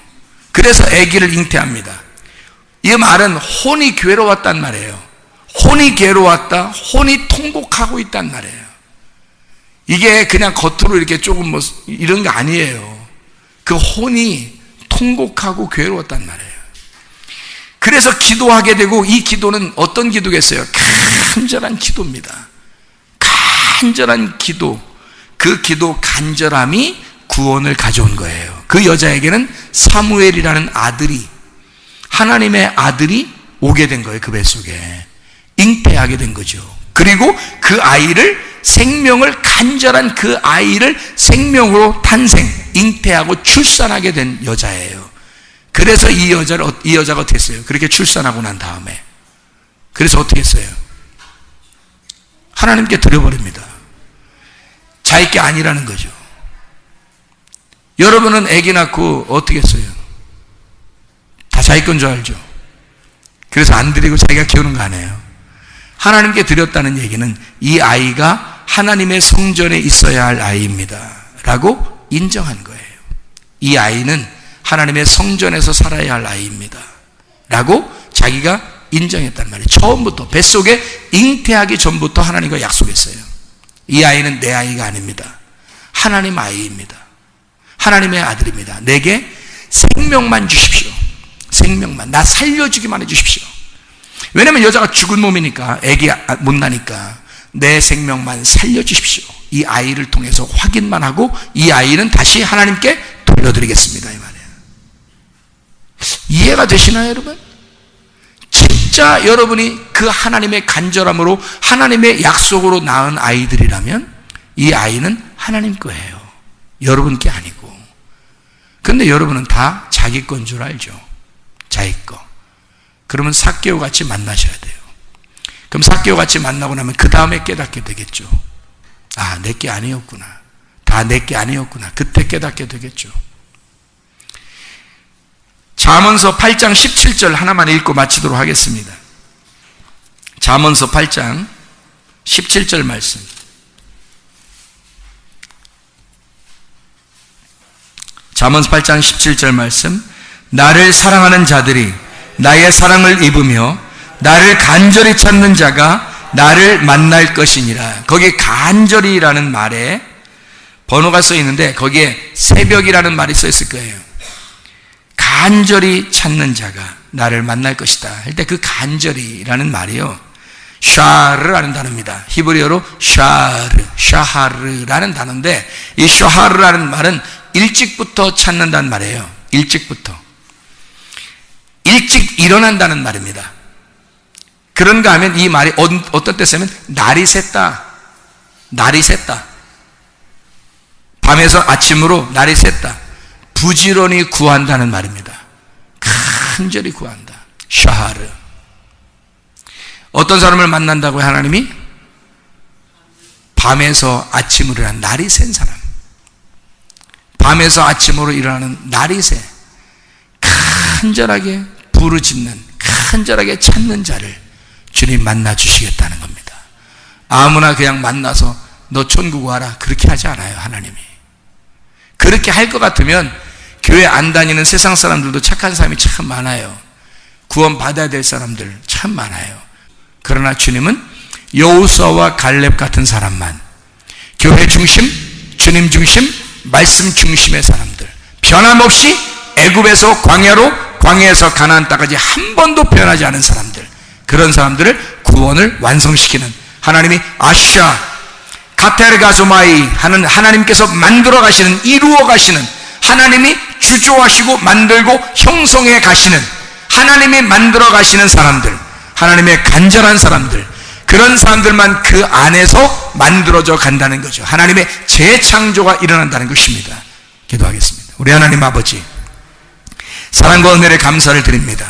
그래서 아기를 잉태합니다. 이 말은 혼이 괴로웠단 말이에요. 혼이 괴로웠다, 혼이 통곡하고 있단 말이에요. 이게 그냥 겉으로 이렇게 조금 뭐 이런 게 아니에요. 그 혼이 통곡하고 괴로웠단 말이에요. 그래서 기도하게 되고, 이 기도는 어떤 기도겠어요? 간절한 기도입니다. 간절한 기도. 그 기도 간절함이 구원을 가져온 거예요. 그 여자에게는 사무엘이라는 아들이, 하나님의 아들이 오게 된 거예요. 그 뱃속에 잉태하게 된 거죠. 그리고 그 아이를, 생명을, 간절한 그 아이를 생명으로 탄생, 잉태하고 출산하게 된 여자예요. 그래서 이 여자가 어떻게 했어요? 그렇게 출산하고 난 다음에 그래서 어떻게 했어요? 하나님께 드려버립니다. 자기 게 아니라는 거죠. 여러분은 아기 낳고 어떻게 했어요? 다 자기 건 줄 알죠? 그래서 안 드리고 자기가 키우는 거 아니에요. 하나님께 드렸다는 얘기는 이 아이가 하나님의 성전에 있어야 할 아이입니다 라고 인정한 거예요. 이 아이는 하나님의 성전에서 살아야 할 아이입니다 라고 자기가 인정했단 말이에요. 처음부터, 뱃속에 잉태하기 전부터 하나님과 약속했어요. 이 아이는 내 아이가 아닙니다. 하나님 아이입니다. 하나님의 아들입니다. 내게 생명만 주십시오. 생명만, 나 살려주기만 해주십시오. 왜냐면 여자가 죽은 몸이니까, 애기 못 나니까 내 생명만 살려주십시오. 이 아이를 통해서 확인만 하고 이 아이는 다시 하나님께 돌려드리겠습니다 이 말이에요. 이해가 되시나요 여러분? 진짜 여러분이 그 하나님의 간절함으로, 하나님의 약속으로 낳은 아이들이라면 이 아이는 하나님 거예요. 여러분 게 아니고. 근데 여러분은 다 자기 건 줄 알죠. 자기 거. 그러면 삭개오 같이 만나셔야 돼요. 그럼 삭개오 같이 만나고 나면 그 다음에 깨닫게 되겠죠. 아, 내게 아니었구나. 다 내게 아니었구나. 그때 깨닫게 되겠죠. 잠언서 8장 17절 하나만 읽고 마치도록 하겠습니다. 잠언서 8장 17절 말씀. 잠언서 8장 17절 말씀. 나를 사랑하는 자들이 나의 사랑을 입으며 나를 간절히 찾는 자가 나를 만날 것이니라. 거기에 간절히라는 말에 번호가 써 있는데 거기에 새벽이라는 말이 써 있을 거예요. 간절히 찾는 자가 나를 만날 것이다 할 때 그 간절히라는 말이요, 샤르라는 단어입니다. 히브리어로 샤르, 샤하르라는 단어인데, 이 샤하르라는 말은 일찍부터 찾는단 말이에요. 일찍부터. 일찍 일어난다는 말입니다. 그런가 하면 이 말이 어떤 때 쓰면 날이 샜다. 날이 샜다. 밤에서 아침으로 날이 샜다. 부지런히 구한다는 말입니다. 간절히 구한다. 샤하르. 어떤 사람을 만난다고요, 하나님이? 밤에서 아침으로 일어나는 날이 센 사람. 밤에서 아침으로 일어나는 날이 새. 간절하게 부르짖는, 간절하게 찾는 자를 주님 만나 주시겠다는 겁니다. 아무나 그냥 만나서 너 천국 와라, 그렇게 하지 않아요, 하나님이. 그렇게 할 것 같으면 교회 안 다니는 세상 사람들도 착한 사람이 참 많아요. 구원 받아야 될 사람들 참 많아요. 그러나 주님은 여호수아와 갈렙 같은 사람만, 교회 중심, 주님 중심, 말씀 중심의 사람들, 변함없이 애굽에서 광야로, 광야에서 가나안 땅까지 한 번도 변하지 않은 사람들, 그런 사람들을 구원을 완성시키는 하나님이 아샤 카테르가조마이 하는 하나님께서 만들어 가시는, 이루어 가시는, 하나님이 주조하시고 만들고 형성해 가시는, 하나님이 만들어 가시는 사람들, 하나님의 간절한 사람들, 그런 사람들만 그 안에서 만들어져 간다는 거죠. 하나님의 재창조가 일어난다는 것입니다. 기도하겠습니다. 우리 하나님 아버지, 사랑과 은혜를 감사를 드립니다.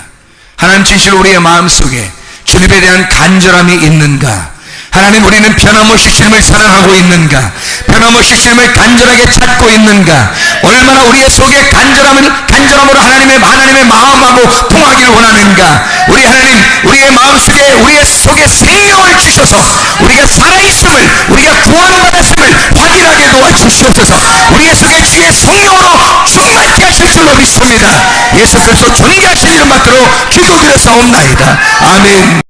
하나님 진실로 우리의 마음속에 주님에 대한 간절함이 있는가? 하나님, 우리는 변함없이 주님을 사랑하고 있는가? 변함없이 주님을 간절하게 찾고 있는가? 얼마나 우리의 속에 간절함으로 하나님의 마음하고 통하기를 원하는가? 우리 하나님, 우리의 마음속에, 우리의 속에 생명을 주셔서 우리가 살아있음을, 우리가 구원받았음을 확인하게 도와주시옵소서. 우리의 속에 주의 성령으로 충만케 하실 줄로 믿습니다. 예수 그리스도 존귀하신 이름 받들어 기도드렸사옵나이다. 아멘.